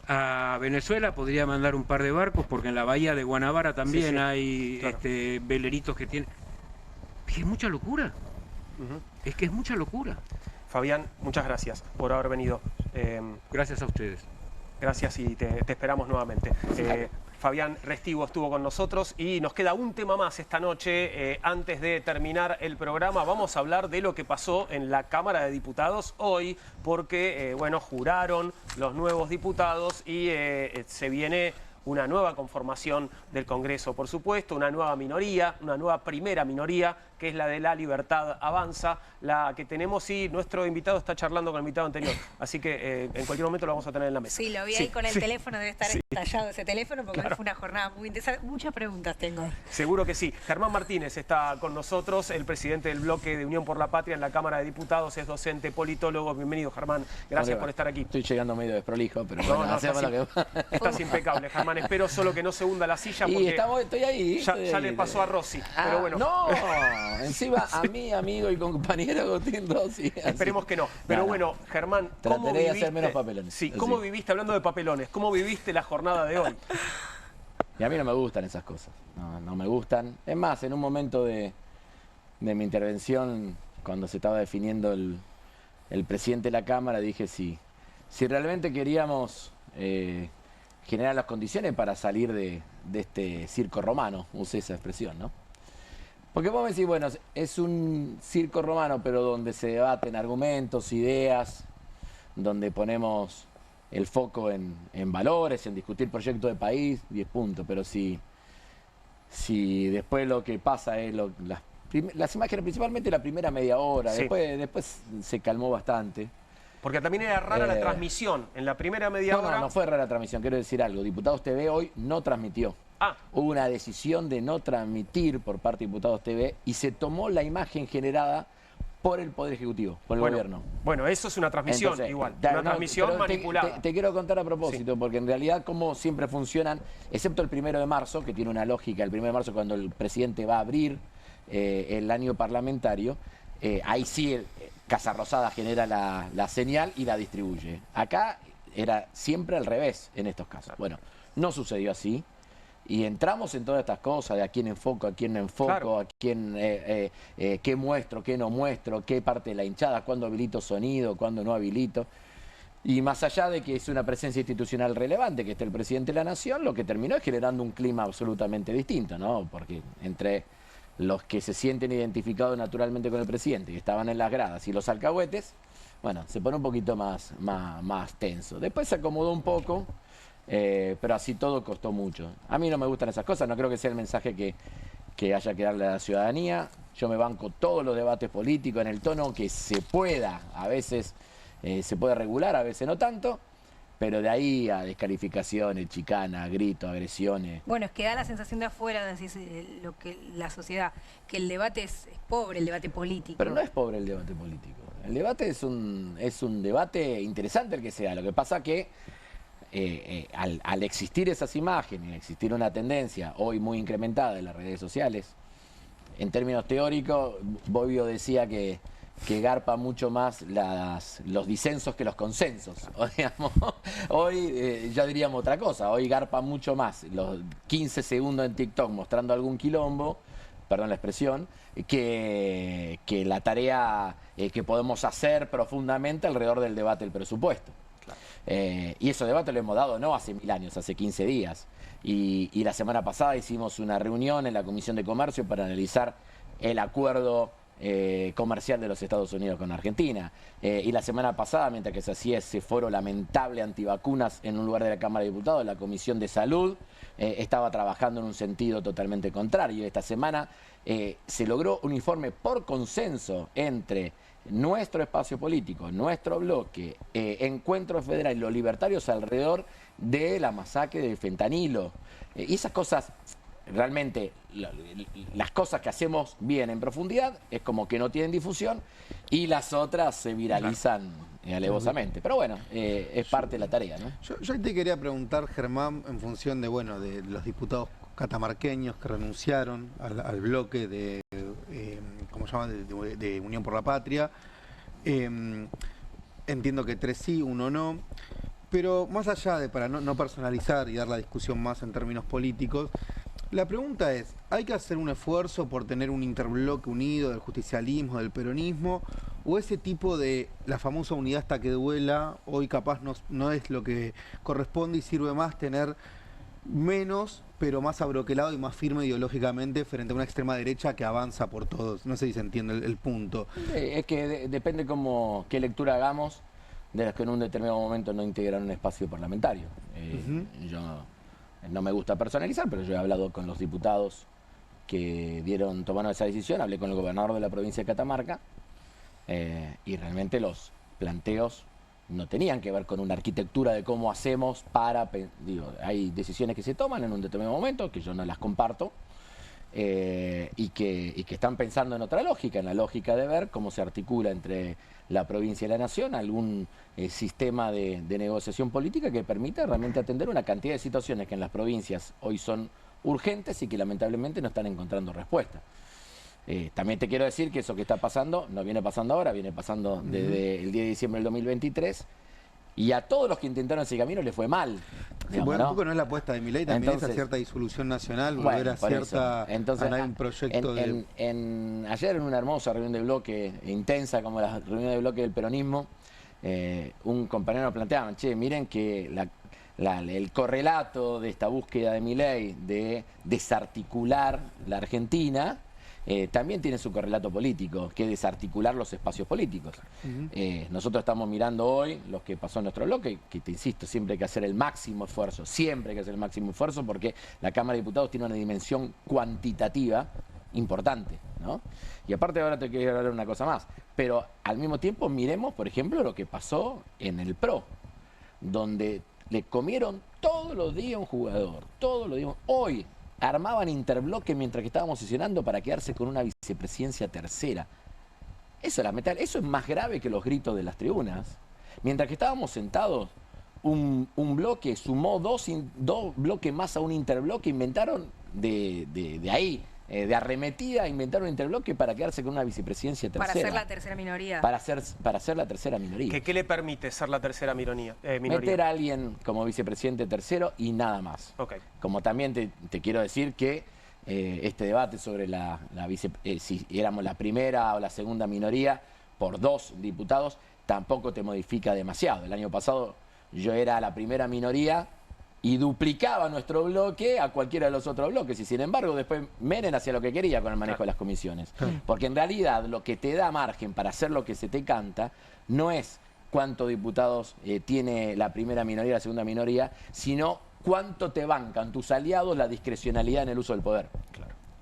S18: a Venezuela, podría mandar un par de barcos, porque en la bahía de Guanabara también hay claro, veleritos que tienen... Es que es mucha locura. Es que es mucha locura.
S1: Fabián, muchas gracias por haber venido.
S18: Gracias a ustedes.
S1: Gracias y te esperamos nuevamente. Fabián Restivo estuvo con nosotros y nos queda un tema más esta noche. Antes de terminar el programa, vamos a hablar de lo que pasó en la Cámara de Diputados hoy, porque, bueno, juraron los nuevos diputados y se viene una nueva conformación del Congreso, por supuesto, una nueva minoría, una nueva primera minoría, que es la de La Libertad Avanza, la que tenemos, y nuestro invitado está charlando con el invitado anterior, así que en cualquier momento lo vamos a tener en la mesa.
S2: Sí, lo vi ahí con el teléfono, debe estar estallado ese teléfono, porque claro, fue una jornada muy interesante. Muchas preguntas tengo.
S1: Seguro que sí. Germán Martínez está con nosotros, el presidente del bloque de Unión por la Patria en la Cámara de Diputados, es docente, politólogo. Bienvenido, Germán. Gracias por estar aquí.
S19: Estoy llegando medio desprolijo, pero
S1: no,
S19: bueno,
S1: estás impecable, Germán. Espero solo que no se hunda la silla, porque
S19: estoy ahí.
S1: Ya le pasó a Rossi, pero bueno.
S19: No, encima a mi amigo y compañero Agustín Rossi.
S1: Esperemos que no. Pero bueno, Germán, ¿cómo
S19: trataré de hacer menos papelones.
S1: Sí, ¿cómo viviste, hablando de papelones, cómo viviste la jornada de hoy?
S19: Y a mí no me gustan esas cosas, no me gustan. Es más, en un momento de mi intervención, cuando se estaba definiendo el presidente de la Cámara, dije si realmente queríamos generar las condiciones para salir de este circo romano, usé esa expresión, ¿no? Porque vos me decís, bueno, es un circo romano, pero donde se debaten argumentos, ideas, donde ponemos el foco en valores, en discutir proyectos de país, 10 puntos. Pero si después lo que pasa es las imágenes, principalmente la primera media hora, sí, después se calmó bastante.
S1: Porque también era rara la transmisión, en la primera media hora...
S19: No fue rara la transmisión, quiero decir algo. Diputados TV hoy no transmitió. Hubo una decisión de no transmitir por parte de Diputados TV y se tomó la imagen generada por el Poder Ejecutivo, por el gobierno.
S1: Bueno, eso es una transmisión. Entonces, igual, una transmisión manipulada.
S19: Te quiero contar a propósito, porque en realidad como siempre funcionan, excepto el 1 de marzo, que tiene una lógica, el 1 de marzo cuando el presidente va a abrir el año parlamentario, ahí sí Casa Rosada genera la señal y la distribuye. Acá era siempre al revés en estos casos. Bueno, no sucedió así. Y entramos en todas estas cosas, de a quién enfoco, a quién no enfoco, claro, a quién, qué muestro, qué no muestro, qué parte de la hinchada, cuándo habilito sonido, cuándo no habilito. Y más allá de que es una presencia institucional relevante, que esté el presidente de la Nación, lo que terminó es generando un clima absolutamente distinto, ¿no? Porque entre los que se sienten identificados naturalmente con el presidente, que estaban en las gradas, y los alcahuetes, bueno, se pone un poquito más tenso. Después se acomodó un poco. Pero así todo costó mucho. A mí no me gustan esas cosas, no creo que sea el mensaje que haya que darle a la ciudadanía. Yo me banco todos los debates políticos en el tono que se pueda. A veces se puede regular, a veces no tanto, pero de ahí a descalificaciones, chicana, gritos, agresiones.
S2: Bueno, es que da la sensación de afuera, decís, lo que la sociedad, que el debate es pobre, el debate político.
S19: Pero no es pobre el debate político. El debate es un debate interesante el que sea. Lo que pasa que al existir esas imágenes, existir una tendencia hoy muy incrementada en las redes sociales, en términos teóricos, Bobbio decía que garpa mucho más los disensos que los consensos. O, digamos, hoy ya diríamos otra cosa, hoy garpa mucho más los 15 segundos en TikTok mostrando algún quilombo, perdón la expresión, que la tarea que podemos hacer profundamente alrededor del debate del presupuesto. Y ese debate lo hemos dado no hace 1000 años, hace 15 días. Y la semana pasada hicimos una reunión en la Comisión de Comercio para analizar el acuerdo comercial de los Estados Unidos con Argentina. Y la semana pasada, mientras que se hacía ese foro lamentable antivacunas en un lugar de la Cámara de Diputados, la Comisión de Salud estaba trabajando en un sentido totalmente contrario. Esta semana se logró un informe por consenso entre nuestro espacio político, nuestro bloque, Encuentro Federal y los libertarios alrededor de la masacre del fentanilo. Y esas cosas, realmente, las cosas que hacemos bien en profundidad es como que no tienen difusión y las otras se viralizan alevosamente. Pero bueno, es parte de la tarea, ¿no?
S3: Yo te quería preguntar, Germán, en función de, bueno, de los diputados catamarqueños que renunciaron al bloque de, ¿cómo se llama?, de Unión por la Patria. Entiendo que 3 sí, 1 no. Pero más allá de, para no personalizar y dar la discusión más en términos políticos, la pregunta es, ¿hay que hacer un esfuerzo por tener un interbloque unido del justicialismo, del peronismo? ¿O ese tipo de la famosa unidad hasta que duela, hoy capaz no es lo que corresponde y sirve más tener menos, pero más abroquelado y más firme ideológicamente frente a una extrema derecha que avanza por todos? No sé si se entiende el punto.
S19: Es que depende qué lectura hagamos de los que en un determinado momento no integran un espacio parlamentario. Yo no me gusta personalizar, pero yo he hablado con los diputados que tomaron esa decisión, hablé con el gobernador de la provincia de Catamarca, y realmente los planteos no tenían que ver con una arquitectura de cómo hacemos para... Digo, hay decisiones que se toman en un determinado momento, que yo no las comparto, y que están pensando en otra lógica, en la lógica de ver cómo se articula entre la provincia y la nación algún sistema de negociación política que permita realmente atender una cantidad de situaciones que en las provincias hoy son urgentes y que lamentablemente no están encontrando respuesta. También te quiero decir que eso que está pasando no viene pasando ahora, viene pasando desde el 10 de diciembre del 2023, y a todos los que intentaron ese camino les fue mal.
S3: Sí, bueno, un poco no es la apuesta de Milei, también es a cierta disolución nacional, volver a cierta...
S19: Entonces,
S3: un proyecto
S19: ayer en una hermosa reunión de bloque, intensa como la reunión de bloque del peronismo, un compañero planteaba, che, miren que el correlato de esta búsqueda de Milei de desarticular la Argentina también tiene su correlato político, que es desarticular los espacios políticos. Nosotros estamos mirando hoy lo que pasó en nuestro bloque, que te insisto, siempre hay que hacer el máximo esfuerzo, porque la Cámara de Diputados tiene una dimensión cuantitativa importante, ¿no? Y aparte ahora te quiero hablar una cosa más, pero al mismo tiempo miremos, por ejemplo, lo que pasó en el PRO, donde le comieron todos los días un jugador, todos los días. Hoy armaban interbloque mientras que estábamos sesionando para quedarse con una vicepresidencia tercera. Eso es lamentable, eso es más grave que los gritos de las tribunas. Mientras que estábamos sentados, un bloque sumó dos bloques más a un interbloque, inventaron de ahí, de arremetida, inventaron un interbloque para quedarse con una vicepresidencia tercera.
S2: Para ser la tercera minoría.
S19: Para ser la tercera minoría.
S1: ¿Qué le permite ser la tercera minoría?
S19: Meter a alguien como vicepresidente tercero y nada más. Como también te quiero decir que este debate sobre si éramos la primera o la segunda minoría por 2 diputados tampoco te modifica demasiado. El año pasado yo era la primera minoría y duplicaba nuestro bloque a cualquiera de los otros bloques, y sin embargo después Menem hacía lo que quería con el manejo de las comisiones. Porque en realidad lo que te da margen para hacer lo que se te canta no es cuántos diputados tiene la primera minoría, la segunda minoría, sino cuánto te bancan tus aliados la discrecionalidad en el uso del poder.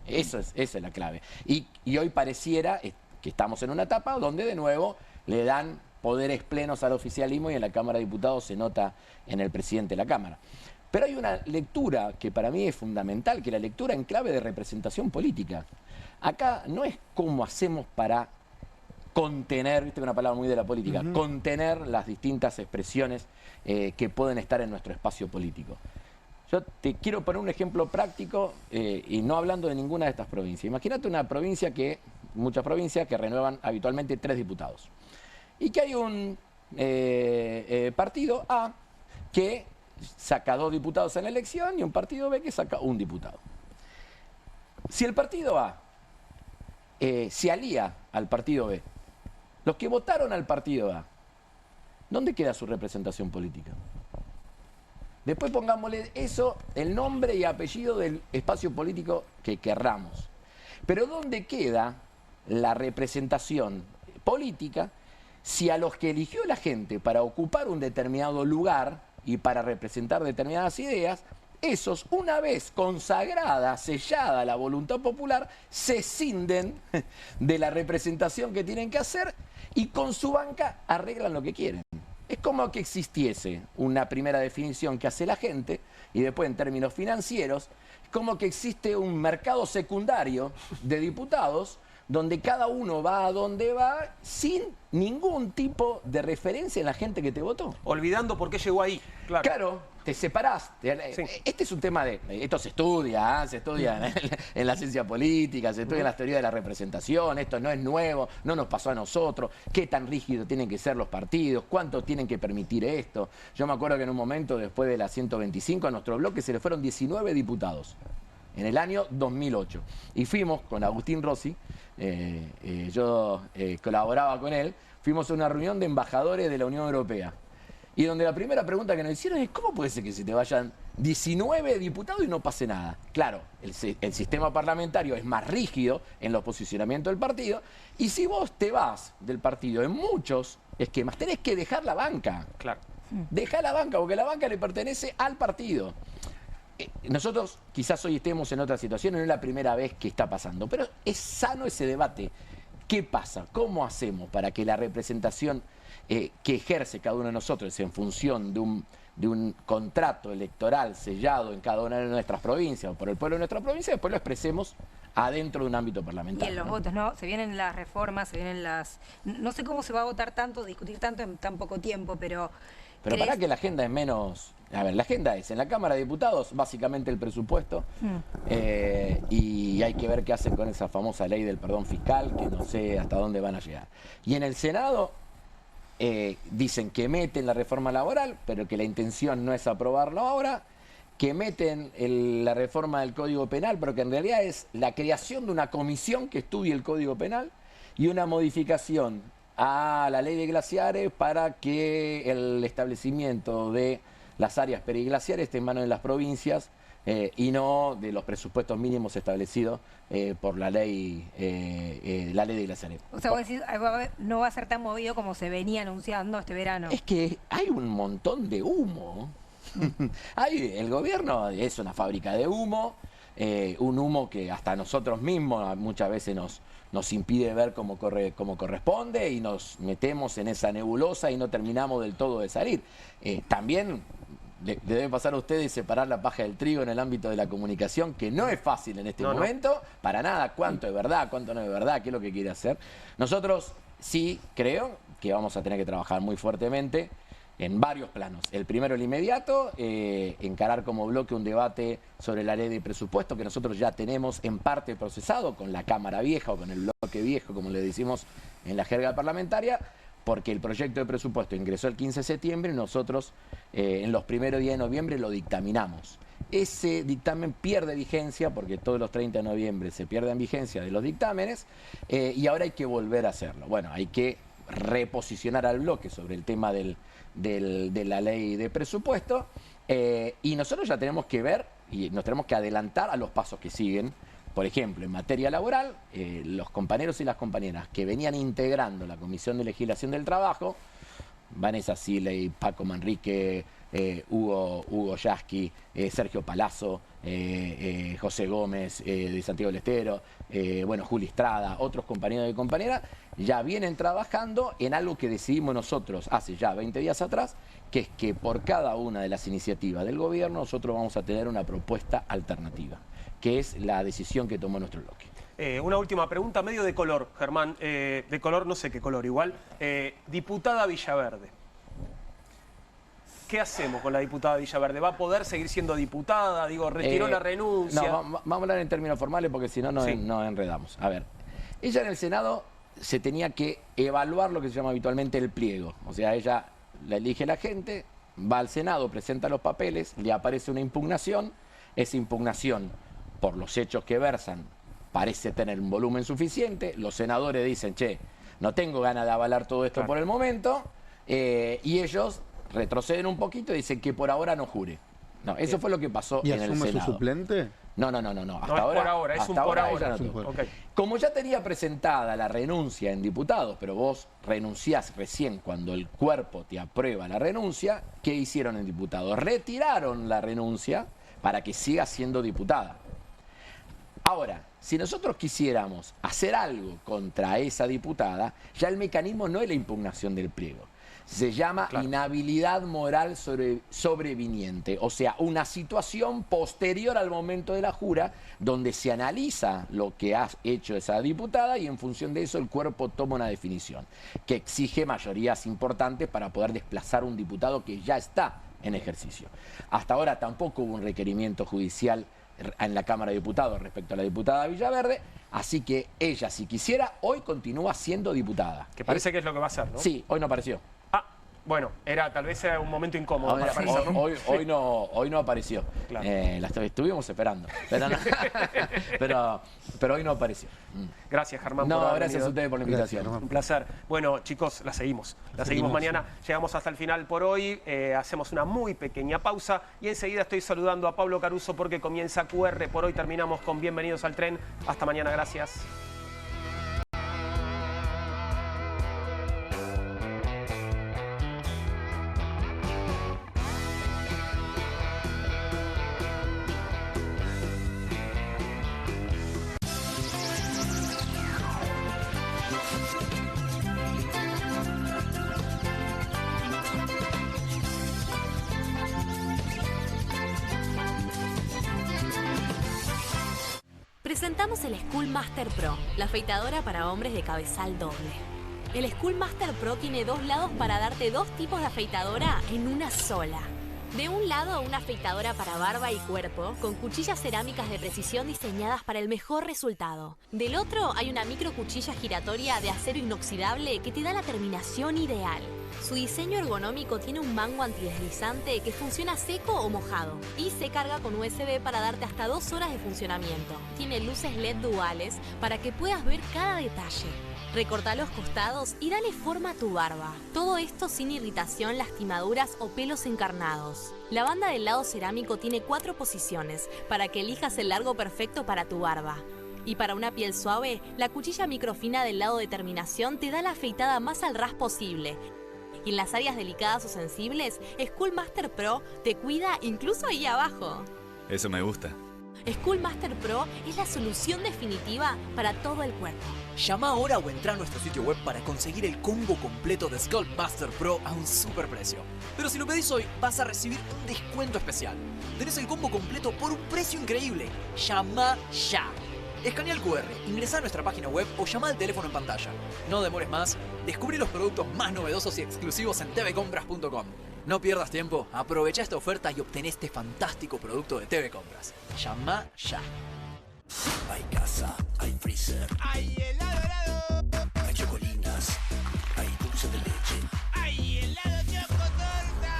S19: Esa es la clave. Y hoy pareciera que estamos en una etapa donde de nuevo le dan poderes plenos al oficialismo, y en la Cámara de Diputados se nota en el presidente de la Cámara. Pero hay una lectura que para mí es fundamental, que es la lectura en clave de representación política. Acá no es cómo hacemos para contener, viste una palabra muy de la política, contener las distintas expresiones que pueden estar en nuestro espacio político. Yo te quiero poner un ejemplo práctico y no hablando de ninguna de estas provincias. Imagínate una provincia muchas provincias que renuevan habitualmente 3 diputados. Y que hay un partido A que saca 2 diputados en la elección y un partido B que saca 1 diputado. Si el partido A se alía al partido B, los que votaron al partido A, ¿dónde queda su representación política? Después pongámosle eso, el nombre y apellido del espacio político que querramos. Pero ¿dónde queda la representación política si a los que eligió la gente para ocupar un determinado lugar y para representar determinadas ideas, esos, una vez consagrada, sellada la voluntad popular, se escinden de la representación que tienen que hacer y con su banca arreglan lo que quieren? Es como que existiese una primera definición que hace la gente y después en términos financieros, es como que existe un mercado secundario de diputados donde cada uno va a donde va sin ningún tipo de referencia en la gente que te votó.
S1: Olvidando por qué llegó ahí.
S19: Claro, te separás. Sí. Este es un tema esto se estudia, en la ciencia política, se estudia en las teorías de la representación, esto no es nuevo, no nos pasó a nosotros, qué tan rígidos tienen que ser los partidos, cuánto tienen que permitir esto. Yo me acuerdo que en un momento, después de la 125, a nuestro bloque se le fueron 19 diputados. En el año 2008. Y fuimos con Agustín Rossi, yo colaboraba con él, fuimos a una reunión de embajadores de la Unión Europea. Y donde la primera pregunta que nos hicieron es, ¿cómo puede ser que se te vayan 19 diputados y no pase nada? Claro, el sistema parlamentario es más rígido en los posicionamientos del partido, y si vos te vas del partido en muchos esquemas, tenés que dejar la banca.
S1: Claro.
S19: Dejar la banca, porque la banca le pertenece al partido. Nosotros quizás hoy estemos en otra situación, no es la primera vez que está pasando, pero es sano ese debate. ¿Qué pasa? ¿Cómo hacemos para que la representación que ejerce cada uno de nosotros en función de un contrato electoral sellado en cada una de nuestras provincias o por el pueblo de nuestra provincia, después lo expresemos adentro de un ámbito parlamentario?
S2: Y en los votos, ¿no? Se vienen las reformas, se vienen las... No sé cómo se va a votar tanto, discutir tanto en tan poco tiempo, pero...
S19: Pero para que la agenda es menos... A ver, la agenda es en la Cámara de Diputados, básicamente el presupuesto, y hay que ver qué hacen con esa famosa ley del perdón fiscal, que no sé hasta dónde van a llegar. Y en el Senado dicen que meten la reforma laboral, pero que la intención no es aprobarlo ahora, que meten la reforma del Código Penal, pero que en realidad es la creación de una comisión que estudie el Código Penal y una modificación a la ley de glaciares para que el establecimiento de las áreas periglaciares estén en manos de las provincias y no de los presupuestos mínimos establecidos por la ley de glaciares. O sea,
S2: vos decís, no va a ser tan movido como se venía anunciando este verano.
S19: Es que hay un montón de humo. El gobierno es una fábrica de humo, un humo que hasta nosotros mismos muchas veces nos impide ver cómo corresponde y nos metemos en esa nebulosa y no terminamos del todo de salir. También le debe pasar a ustedes separar la paja del trigo en el ámbito de la comunicación, que no es fácil en este momento, para nada, cuánto es verdad, cuánto no es verdad, qué es lo que quiere hacer. Nosotros sí creo que vamos a tener que trabajar muy fuertemente en varios planos. El primero, el inmediato, encarar como bloque un debate sobre la ley de presupuesto que nosotros ya tenemos en parte procesado con la Cámara Vieja o con el bloque viejo, como le decimos en la jerga parlamentaria, porque el proyecto de presupuesto ingresó el 15 de septiembre y nosotros en los primeros días de noviembre lo dictaminamos. Ese dictamen pierde vigencia porque todos los 30 de noviembre se pierden vigencia de los dictámenes y ahora hay que volver a hacerlo. Bueno, hay que reposicionar al bloque sobre el tema de la ley de presupuesto y nosotros ya tenemos que ver y nos tenemos que adelantar a los pasos que siguen. Por ejemplo, en materia laboral, los compañeros y las compañeras que venían integrando la Comisión de Legislación del Trabajo, Vanessa Siley, Paco Manrique, Hugo Yasky, Sergio Palazzo, José Gómez de Santiago del Estero, Juli Estrada, otros compañeros y compañeras, ya vienen trabajando en algo que decidimos nosotros hace ya 20 días atrás, que es que por cada una de las iniciativas del gobierno nosotros vamos a tener una propuesta alternativa, que es la decisión que tomó nuestro bloque.
S1: Una última pregunta, medio de color, Germán. De color, no sé qué color, igual. Diputada Villaverde. ¿Qué hacemos con la diputada Villaverde? ¿Va a poder seguir siendo diputada? Digo, retiró la renuncia.
S19: No, vamos a hablar en términos formales porque si no, nos enredamos. A ver, ella en el Senado se tenía que evaluar lo que se llama habitualmente el pliego. O sea, ella la elige la gente, va al Senado, presenta los papeles, le aparece una impugnación. Esa impugnación, por los hechos que versan, parece tener un volumen suficiente. Los senadores dicen, che, no tengo ganas de avalar todo esto por el momento. Y ellos retroceden un poquito y dicen que por ahora no jure. No, eso fue lo que pasó en el Senado.
S3: ¿Y asume su suplente?
S19: No. Hasta ahora,
S1: por ahora, es un por ahora.
S19: Okay. Como ya tenía presentada la renuncia en diputados, pero vos renunciás recién cuando el cuerpo te aprueba la renuncia, ¿qué hicieron en diputados? Retiraron la renuncia para que siga siendo diputada. Ahora, si nosotros quisiéramos hacer algo contra esa diputada, ya el mecanismo no es la impugnación del pliego. Se llama inhabilidad moral sobreviniente, o sea, una situación posterior al momento de la jura donde se analiza lo que ha hecho esa diputada y en función de eso el cuerpo toma una definición que exige mayorías importantes para poder desplazar un diputado que ya está en ejercicio. Hasta ahora tampoco hubo un requerimiento judicial en la Cámara de Diputados respecto a la diputada Villaverde, así que ella, si quisiera, hoy continúa siendo diputada.
S1: Que parece que es lo que va a hacer, ¿no?
S19: Sí, hoy no apareció.
S1: Bueno, tal vez era un momento incómodo para aparecer, ¿no?
S19: Hoy no apareció.
S1: Claro.
S19: La estuvimos esperando. Pero hoy no apareció.
S1: Gracias, Germán.
S19: No, gracias a ustedes por la invitación.
S1: Gracias, un placer. Bueno, chicos, la seguimos. La seguimos mañana. Llegamos hasta el final por hoy. Hacemos una muy pequeña pausa y enseguida estoy saludando a Pablo Caruso porque comienza QR. Por hoy terminamos con Bienvenidos al Tren. Hasta mañana. Gracias.
S20: Presentamos el Schoolmaster Pro, la afeitadora para hombres de cabezal doble. El Schoolmaster Pro tiene dos lados para darte dos tipos de afeitadora en una sola. De un lado, una afeitadora para barba y cuerpo, con cuchillas cerámicas de precisión diseñadas para el mejor resultado. Del otro, hay una micro cuchilla giratoria de acero inoxidable que te da la terminación ideal. Su diseño ergonómico tiene un mango antideslizante que funciona seco o mojado y se carga con USB para darte hasta 2 horas de funcionamiento. Tiene luces LED duales para que puedas ver cada detalle. Recorta los costados y dale forma a tu barba. Todo esto sin irritación, lastimaduras o pelos encarnados. La banda del lado cerámico tiene 4 posiciones para que elijas el largo perfecto para tu barba. Y para una piel suave, la cuchilla microfina del lado de terminación te da la afeitada más al ras posible. Y en las áreas delicadas o sensibles, Schoolmaster Pro te cuida incluso ahí abajo.
S12: Eso me gusta.
S20: Schoolmaster Pro es la solución definitiva para todo el cuerpo.
S21: Llama ahora o entra a nuestro sitio web para conseguir el combo completo de Schoolmaster Pro a un superprecio. Pero si lo pedís hoy, vas a recibir un descuento especial. Tenés el combo completo por un precio increíble. Llama ya. Escanea el QR, ingresa a nuestra página web o llama al teléfono en pantalla. No demores más, descubrí los productos más novedosos y exclusivos en tvcompras.com. No pierdas tiempo, aprovecha esta oferta y obtén este fantástico producto de TV Compras. Llama ya.
S10: Hay casa, hay freezer, hay helado, hay chocolinas, hay dulce de leche, hay helado chocotorta.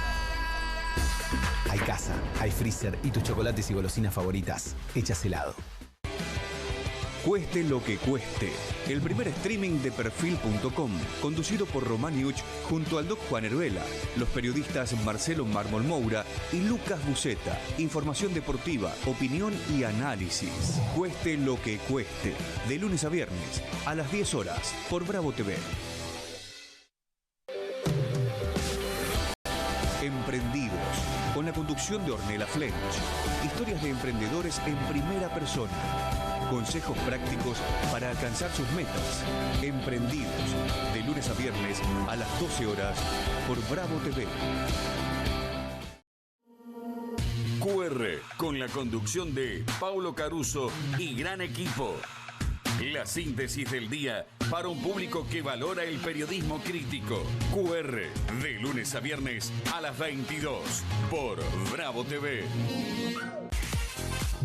S11: Hay casa, hay freezer y tus chocolates y golosinas favoritas hechas helado.
S13: Cueste lo que cueste. El primer streaming de Perfil.com, conducido por Romaniuch junto al Doc Juan Heruela, los periodistas Marcelo Mármol Moura y Lucas Buceta. Información deportiva, opinión y análisis. Cueste lo que cueste. De lunes a viernes, a las 10 horas, por Bravo TV. Emprendidos, con la conducción de Ornella Flench. Historias de emprendedores en primera persona. Consejos prácticos para alcanzar sus metas. Emprendidos, de lunes a viernes a las 12 horas por Bravo TV.
S14: QR, con la conducción de Paulo Caruso y gran equipo. La síntesis del día para un público que valora el periodismo crítico. QR, de lunes a viernes a las 22 por Bravo TV.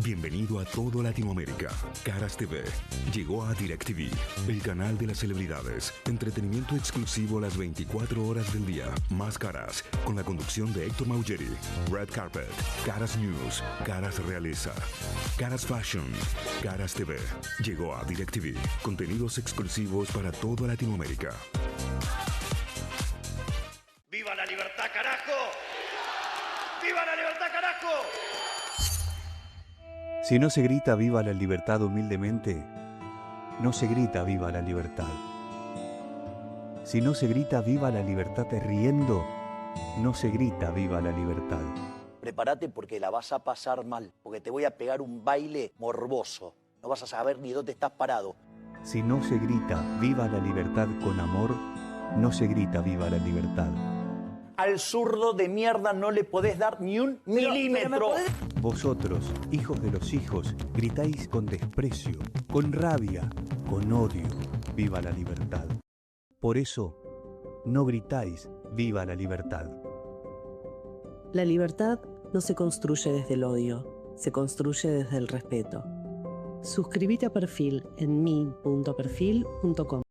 S13: Bienvenido a todo Latinoamérica. Caras TV llegó a DirecTV, el canal de las celebridades. Entretenimiento exclusivo las 24 horas del día. Más Caras, con la conducción de Héctor Maugeri. Red Carpet, Caras News, Caras Realeza, Caras Fashion, Caras TV. Llegó a DirecTV. Contenidos exclusivos para toda Latinoamérica.
S5: ¡Viva la libertad, carajo! ¡Viva la libertad, carajo!
S4: Si no se grita viva la libertad humildemente, no se grita viva la libertad. Si no se grita viva la libertad riendo, no se grita viva la libertad.
S22: Prepárate porque la vas a pasar mal, porque te voy a pegar un baile morboso. No vas a saber ni dónde estás parado.
S4: Si no se grita viva la libertad con amor, no se grita viva la libertad.
S22: Al zurdo de mierda no le podés dar ni un milímetro.
S4: Vosotros, hijos de los hijos, gritáis con desprecio, con rabia, con odio, viva la libertad. Por eso, no gritáis viva la libertad.
S23: La libertad no se construye desde el odio, se construye desde el respeto. Suscríbete a Perfil en mi.perfil.com.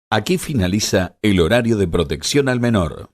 S14: Aquí finaliza el horario de protección al menor.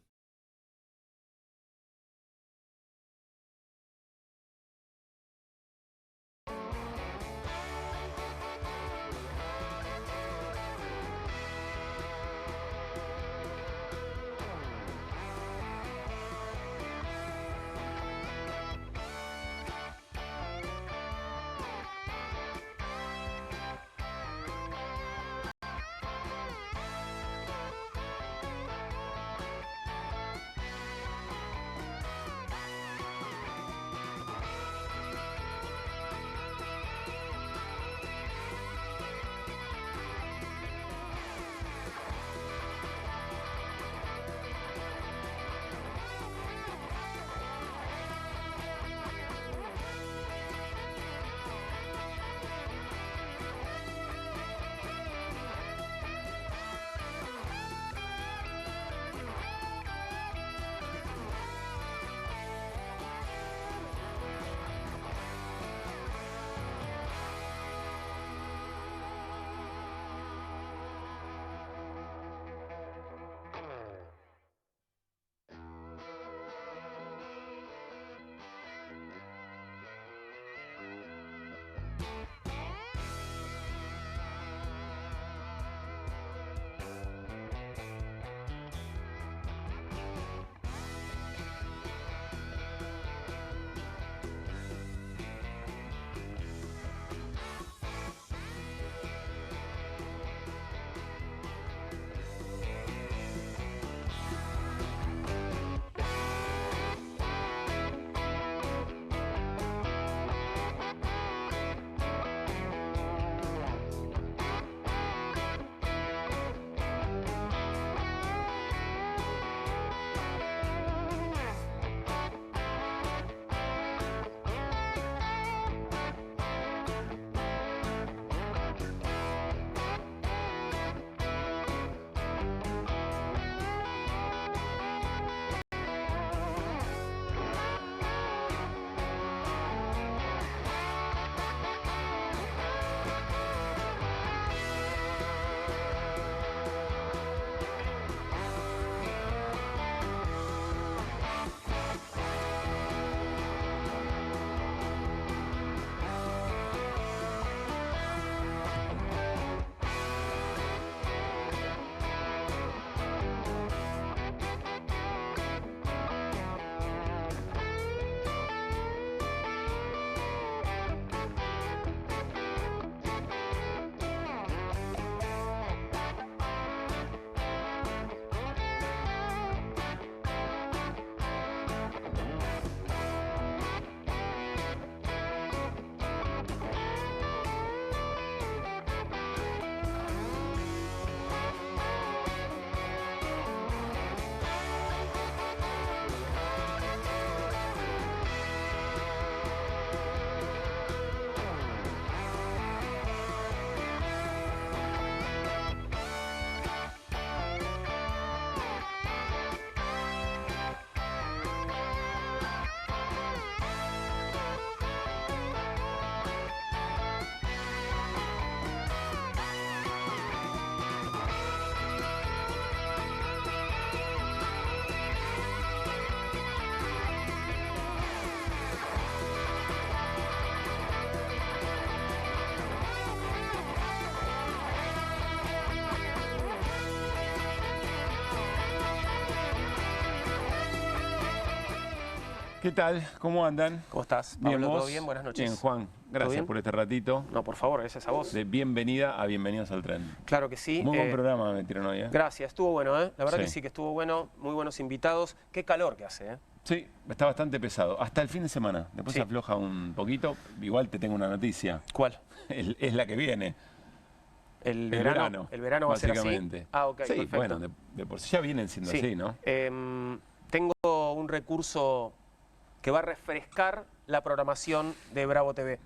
S6: ¿Qué tal? ¿Cómo andan?
S1: ¿Cómo estás?
S6: Bien,
S1: Pablo,
S6: ¿vos?
S1: ¿todo bien? Buenas noches.
S6: Bien, Juan. Gracias
S1: bien?
S6: por este ratito.
S1: No, por favor, gracias a vos.
S6: De bienvenida a Bienvenidos al Tren.
S1: Claro que sí.
S6: Muy buen programa me metieron hoy, ¿eh?
S1: Gracias, estuvo bueno, ¿eh? La verdad
S6: Sí.
S1: que sí que estuvo bueno, muy buenos invitados. Qué calor que hace, ¿eh?
S6: Sí, está bastante pesado. Hasta el fin de semana. Después
S1: Sí.
S6: afloja un poquito. Igual te tengo una noticia.
S1: ¿Cuál?
S6: Es la que viene.
S1: El verano. El verano va a ser así.
S6: básicamente.
S1: Ah, ok,
S6: Sí,
S1: perfecto.
S6: bueno, de por sí ya vienen siendo
S1: Sí.
S6: así, ¿no?
S1: Tengo un recurso que va a refrescar la programación de Bravo TV.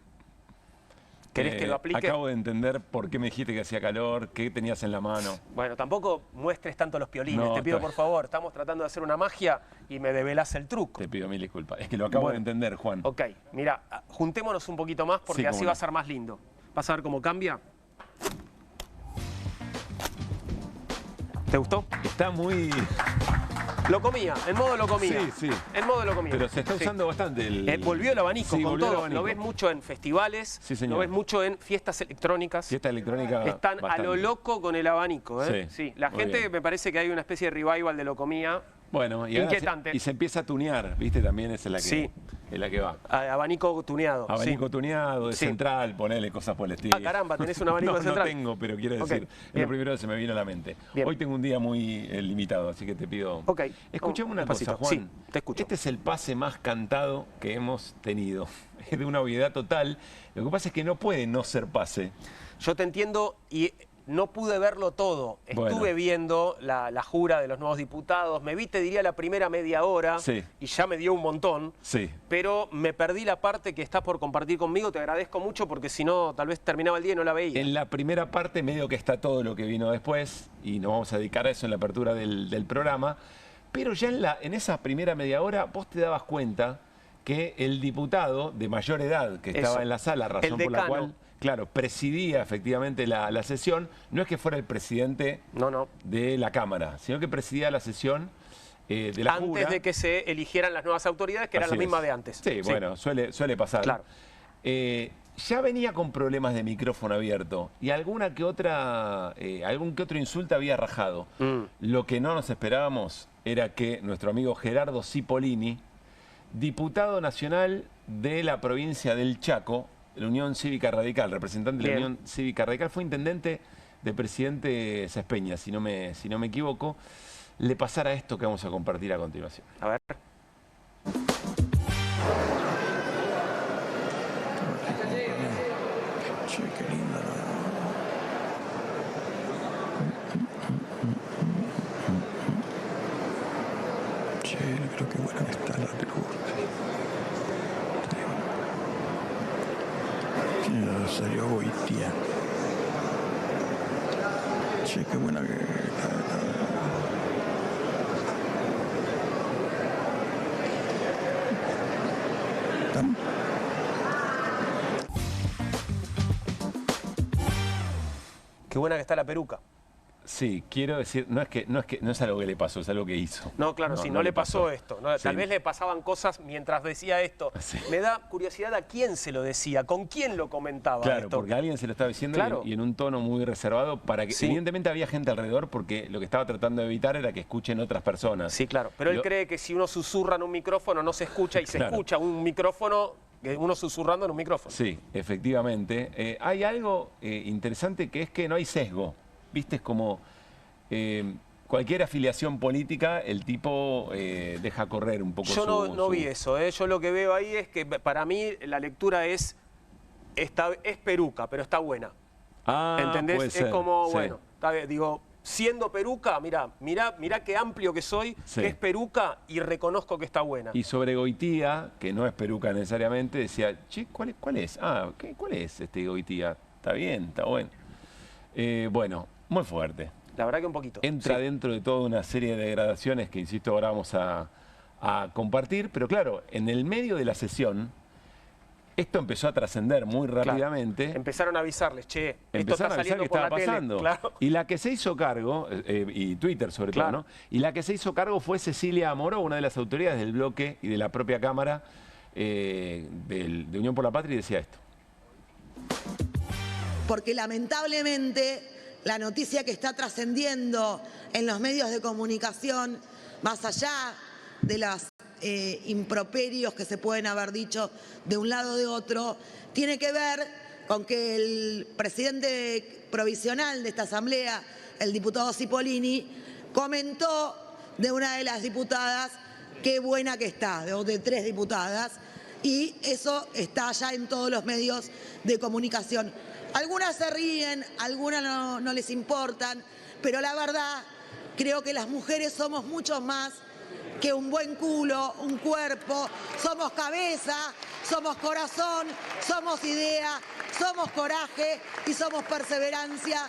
S1: ¿Querés que lo aplique?
S6: Acabo de entender por qué me dijiste que hacía calor, qué tenías en la mano.
S1: Bueno, tampoco muestres tanto los piolines,
S6: No,
S1: te pido
S6: está-
S1: por favor. Estamos tratando de hacer una magia y me develás el truco.
S6: Te pido mil disculpas. Es que lo acabo
S1: Bueno.
S6: de entender, Juan.
S1: Ok, mira, juntémonos un poquito más porque
S6: Sí, cómo
S1: así
S6: no.
S1: va a ser más lindo. ¿Vas a ver cómo cambia? ¿Te gustó?
S6: Está muy...
S1: Lo comía, en modo lo comía.
S6: Sí, sí.
S1: En modo lo comía.
S6: Pero se está
S1: Sí.
S6: usando bastante el...
S1: Volvió el abanico
S6: Sí,
S1: con
S6: volvió el
S1: todo.
S6: abanico.
S1: Lo ves mucho en festivales,
S6: Sí, señor.
S1: lo ves mucho en fiestas electrónicas.
S6: Fiesta electrónica
S1: Están
S6: bastante.
S1: a lo loco con el abanico, ¿eh?
S6: Sí,
S1: La
S6: muy
S1: gente
S6: bien.
S1: me parece que hay una especie de revival de lo comía.
S6: Bueno, y ahora
S1: Inquietante.
S6: y se empieza a tunear, ¿viste? También esa es la que,
S1: Sí.
S6: es la que va.
S1: Abanico tuneado.
S6: Abanico
S1: sí.
S6: tuneado, de
S1: Sí.
S6: central, ponele cosas por el estilo.
S1: Ah, caramba, ¿tenés un abanico
S6: no,
S1: de central?
S6: No tengo, pero quiero
S1: Ok,
S6: decir, es
S1: bien.
S6: lo primero que se me vino a la mente.
S1: Bien.
S6: Hoy tengo un día muy limitado, así que te pido...
S1: Ok.
S6: Escuchame una
S1: Despacito.
S6: cosa, Juan.
S1: Sí, te escucho.
S6: Este es el pase más cantado que hemos tenido. Es de una obviedad total. Lo que pasa es que no puede no ser pase.
S1: Yo te entiendo y no pude verlo todo. Estuve
S6: Bueno.
S1: viendo la jura de los nuevos diputados. Me vi, te diría, la primera media hora
S6: Sí.
S1: y ya me dio un montón.
S6: Sí.
S1: Pero me perdí la parte que estás por compartir conmigo. Te agradezco mucho porque si no, tal vez terminaba el día y no la veía.
S6: En la primera parte medio que está todo lo que vino después y nos vamos a dedicar a eso en la apertura del programa, pero ya en esa primera media hora vos te dabas cuenta que el diputado de mayor edad que estaba
S1: Eso.
S6: en la sala, razón
S1: El
S6: por la
S1: decano.
S6: cual, claro, presidía efectivamente la sesión, no es que fuera el presidente de la Cámara, sino que presidía la sesión de la
S1: Antes
S6: jura.
S1: de que se eligieran las nuevas autoridades, que eran
S6: Así
S1: las mismas
S6: es.
S1: de antes.
S6: Sí, bueno, suele pasar.
S1: Claro.
S6: Ya venía con problemas de micrófono abierto y algún que otro insulto había rajado. Lo que no nos esperábamos era que nuestro amigo Gerardo Cipollini, diputado nacional de la provincia del Chaco, de la Unión Cívica Radical, representante de la
S1: Bien.
S6: Unión Cívica Radical, fue intendente de presidente Sespeña, si no me equivoco, le pasara esto que vamos a compartir a continuación.
S1: A ver.
S10: Che, qué linda la... Che, creo que buena que está la luz. Ya salió Goitia. Che, qué buena que
S1: Qué buena que está la peruca.
S6: Sí, quiero decir, no es algo que le pasó, es algo que hizo.
S1: No, claro, sí, no le pasó esto. ¿no?
S6: Sí.
S1: Tal vez le pasaban cosas mientras decía esto. Me da curiosidad a quién se lo decía, con quién lo comentaba
S6: Claro,
S1: esto.
S6: porque alguien se lo estaba diciendo
S1: Claro.
S6: y en un tono muy reservado para que...
S1: Sí.
S6: Evidentemente había gente alrededor porque lo que estaba tratando de evitar era que escuchen otras personas.
S1: Sí, claro. Pero él cree que si uno susurra en un micrófono no se escucha y se
S6: Claro.
S1: escucha un micrófono, uno susurrando en un micrófono.
S6: Sí, efectivamente. Hay algo interesante que es que no hay sesgo. ¿Viste? Es como... cualquier afiliación política, el tipo deja correr un poco
S1: Yo no vi eso, ¿eh? Yo lo que veo ahí es que para mí la lectura es peruca, pero está buena.
S6: Ah,
S1: ¿Entendés?
S6: puede
S1: Es
S6: ser,
S1: como,
S6: sí.
S1: bueno, está bien, digo, siendo peruca, mirá qué amplio que soy,
S6: Sí.
S1: que es peruca y reconozco que está buena.
S6: Y sobre Goitía, que no es peruca necesariamente, decía, che, ¿cuál es? ¿Cuál es este Goitía? Está bien, está bueno. Bueno, muy fuerte.
S1: La verdad que un poquito.
S6: Entra
S1: sí.
S6: dentro de toda una serie de degradaciones que, insisto, ahora vamos a compartir. Pero claro, en el medio de la sesión, esto empezó a trascender muy rápidamente.
S1: Empezaron a avisarles, che, esto está
S6: Empezaron a avisar
S1: saliendo
S6: que
S1: por
S6: estaba
S1: la tele.
S6: pasando.
S1: Claro.
S6: Y la que se hizo cargo, y Twitter sobre todo,
S1: Claro.
S6: ¿no? Y la que se hizo cargo fue Cecilia Amoró, una de las autoridades del bloque y de la propia Cámara de Unión por la Patria, y decía esto.
S7: Porque lamentablemente la noticia que está trascendiendo en los medios de comunicación, más allá de las improperios que se pueden haber dicho de un lado o de otro, tiene que ver con que el presidente provisional de esta asamblea, el diputado Cipollini, comentó de una de las diputadas qué buena que está, de 3 diputadas, y eso está ya en todos los medios de comunicación. Algunas se ríen, algunas no les importan, pero la verdad, creo que las mujeres somos mucho más que un buen culo, un cuerpo, somos cabeza, somos corazón, somos idea, somos coraje y somos perseverancia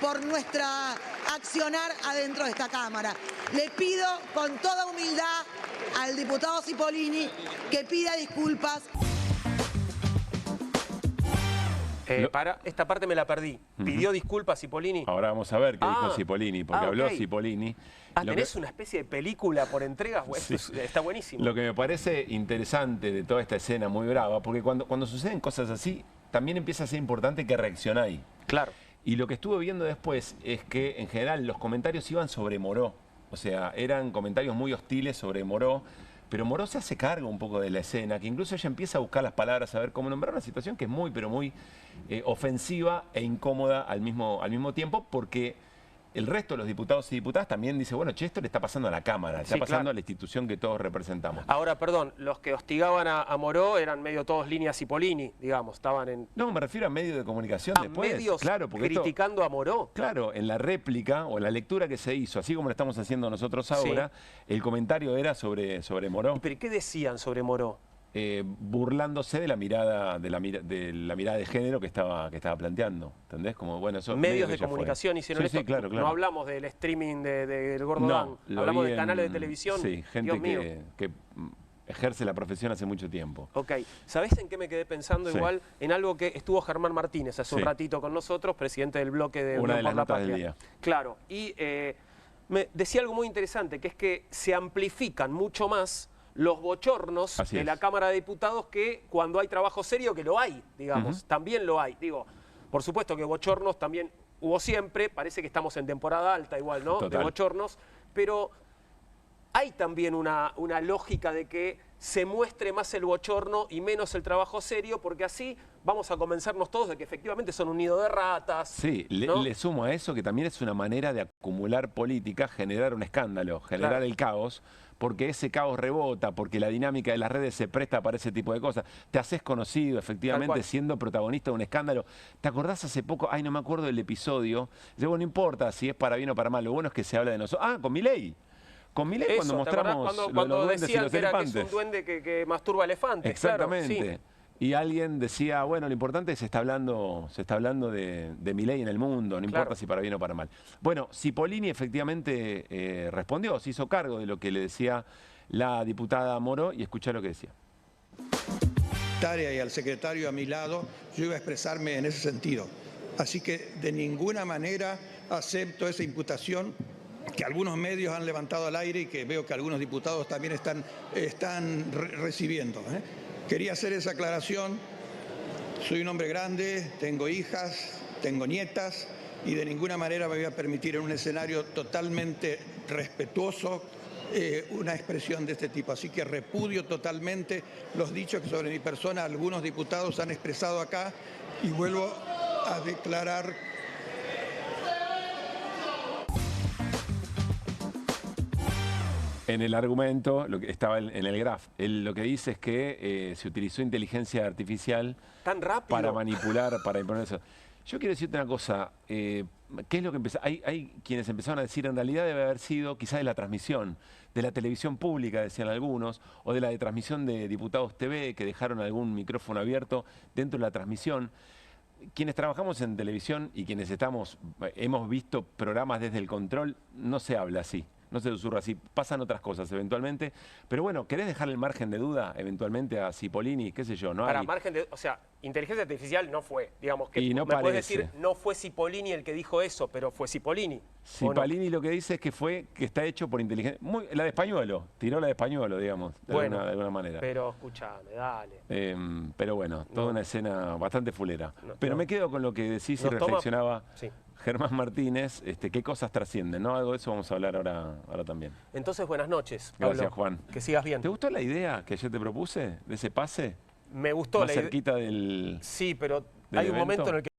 S7: por nuestra accionar adentro de esta Cámara. Le pido con toda humildad al diputado Cipollini que pida disculpas.
S1: Para esta parte me la perdí. ¿Pidió disculpas Cipollini?
S6: Ahora vamos a ver qué dijo Cipollini, porque habló Cipollini.
S1: ¿Tenés una especie de película por entregas?
S6: Sí.
S1: Está buenísimo.
S6: Lo que me parece interesante de toda esta escena muy brava, porque cuando suceden cosas así, también empieza a ser importante que reaccionáis.
S1: Claro.
S6: Y lo que estuve viendo después es que, en general, los comentarios iban sobre Moró. O sea, eran comentarios muy hostiles sobre Moró. Pero Moró se hace cargo un poco de la escena, que incluso ella empieza a buscar las palabras, a ver cómo nombrar una situación que es muy, pero muy ofensiva e incómoda al mismo tiempo, porque el resto de los diputados y diputadas también dice, bueno, che, esto le está pasando a la Cámara, le está pasando a la institución que todos representamos.
S1: Ahora, perdón, los que hostigaban a Moró eran medio todos líneas Cipollini, digamos, estaban en...
S6: No, me refiero a medios de comunicación después.
S1: Medios
S6: claro, porque
S1: criticando a Moró.
S6: Claro, en la réplica o la lectura que se hizo, así como lo estamos haciendo nosotros ahora, el comentario era sobre Moró.
S1: ¿Pero qué decían sobre Moró?
S6: Burlándose de la mirada de género que estaba planteando, ¿entendés? Como, bueno, eso
S1: medios de comunicación hicieron esto.
S6: Sí, claro.
S1: No hablamos del streaming del Gordo Dan, hablamos de canales de televisión.
S6: Sí, gente que ejerce la profesión hace mucho tiempo.
S1: Ok, ¿sabés en qué me quedé pensando? Igual en algo que estuvo Germán Martínez hace un ratito con nosotros, presidente del bloque de
S6: Una de las
S1: por la
S6: notas
S1: Patria.
S6: del día.
S1: Claro, y me decía algo muy interesante, que es que se amplifican mucho más los bochornos de la Cámara de Diputados que cuando hay trabajo serio, que lo hay, digamos, también lo hay. Digo, por supuesto que bochornos también hubo siempre, parece que estamos en temporada alta igual, ¿no?
S6: Total.
S1: De bochornos, pero hay también una lógica de que se muestre más el bochorno y menos el trabajo serio, porque así vamos a convencernos todos de que efectivamente son un nido de ratas.
S6: Sí,
S1: ¿no?
S6: le sumo a eso que también es una manera de acumular política, generar un escándalo, generar el caos, porque ese caos rebota, porque la dinámica de las redes se presta para ese tipo de cosas. Te haces conocido, efectivamente, siendo protagonista de un escándalo. ¿Te acordás hace poco? Ay, no me acuerdo del episodio. Luego no importa si es para bien o para mal, lo bueno es que se habla de nosotros. Ah, con Milei. Con Milei cuando mostramos
S1: cuando
S6: los duendes
S1: decían
S6: y los
S1: que
S6: elefantes.
S1: Es un duende que masturba elefantes.
S6: Exactamente.
S1: Claro, sí.
S6: Y alguien decía, bueno, lo importante es que se está hablando de Milei en el mundo, no importa si para bien o para mal. Bueno, Cipollini efectivamente respondió, se hizo cargo de lo que le decía la diputada Moró y escuchá lo que decía.
S8: Y al secretario a mi lado, yo iba a expresarme en ese sentido. Así que de ninguna manera acepto esa imputación que algunos medios han levantado al aire y que veo que algunos diputados también están recibiendo. Quería hacer esa aclaración. Soy un hombre grande, tengo hijas, tengo nietas y de ninguna manera me voy a permitir en un escenario totalmente respetuoso una expresión de este tipo. Así que repudio totalmente los dichos que sobre mi persona algunos diputados han expresado acá y vuelvo a declarar.
S6: En el argumento, lo que estaba en el graph, él lo que dice es que se utilizó inteligencia artificial
S1: tan rápido
S6: para manipular, para imponer eso. Yo quiero decirte una cosa, ¿qué es lo que empezó? Hay quienes empezaron a decir, en realidad debe haber sido quizás de la transmisión, de la televisión pública, decían algunos, o de la de transmisión de Diputados TV, que dejaron algún micrófono abierto dentro de la transmisión. Quienes trabajamos en televisión y quienes hemos visto programas desde el control, no se habla así. No se susurra así, pasan otras cosas eventualmente. Pero bueno, ¿querés dejar el margen de duda eventualmente a Cipollini? ¿Qué sé yo? ¿No?
S1: Para margen de... O sea, inteligencia artificial no fue, digamos que...
S6: Y no
S1: me puedes
S6: parece.
S1: decir, no fue Cipollini el que dijo eso, pero fue Cipollini.
S6: Cipollini lo que dice es que está hecho por inteligencia... la de Españuelo, tiró la de Españuelo, digamos, de alguna manera.
S1: Pero escuchame, dale.
S6: Pero bueno, toda una escena bastante fulera. Pero me quedo con lo que decís y reflexionaba Germán Martínez, qué cosas trascienden, ¿no? Algo de eso vamos a hablar ahora también.
S1: Entonces, buenas noches, Pablo.
S6: Gracias, Juan.
S1: Que sigas bien.
S6: ¿Te gustó la idea que yo te propuse de ese pase?
S1: Me gustó
S6: más
S1: la idea.
S6: cerquita del...
S1: Sí, pero
S6: del
S1: hay un
S6: evento.
S1: momento en el que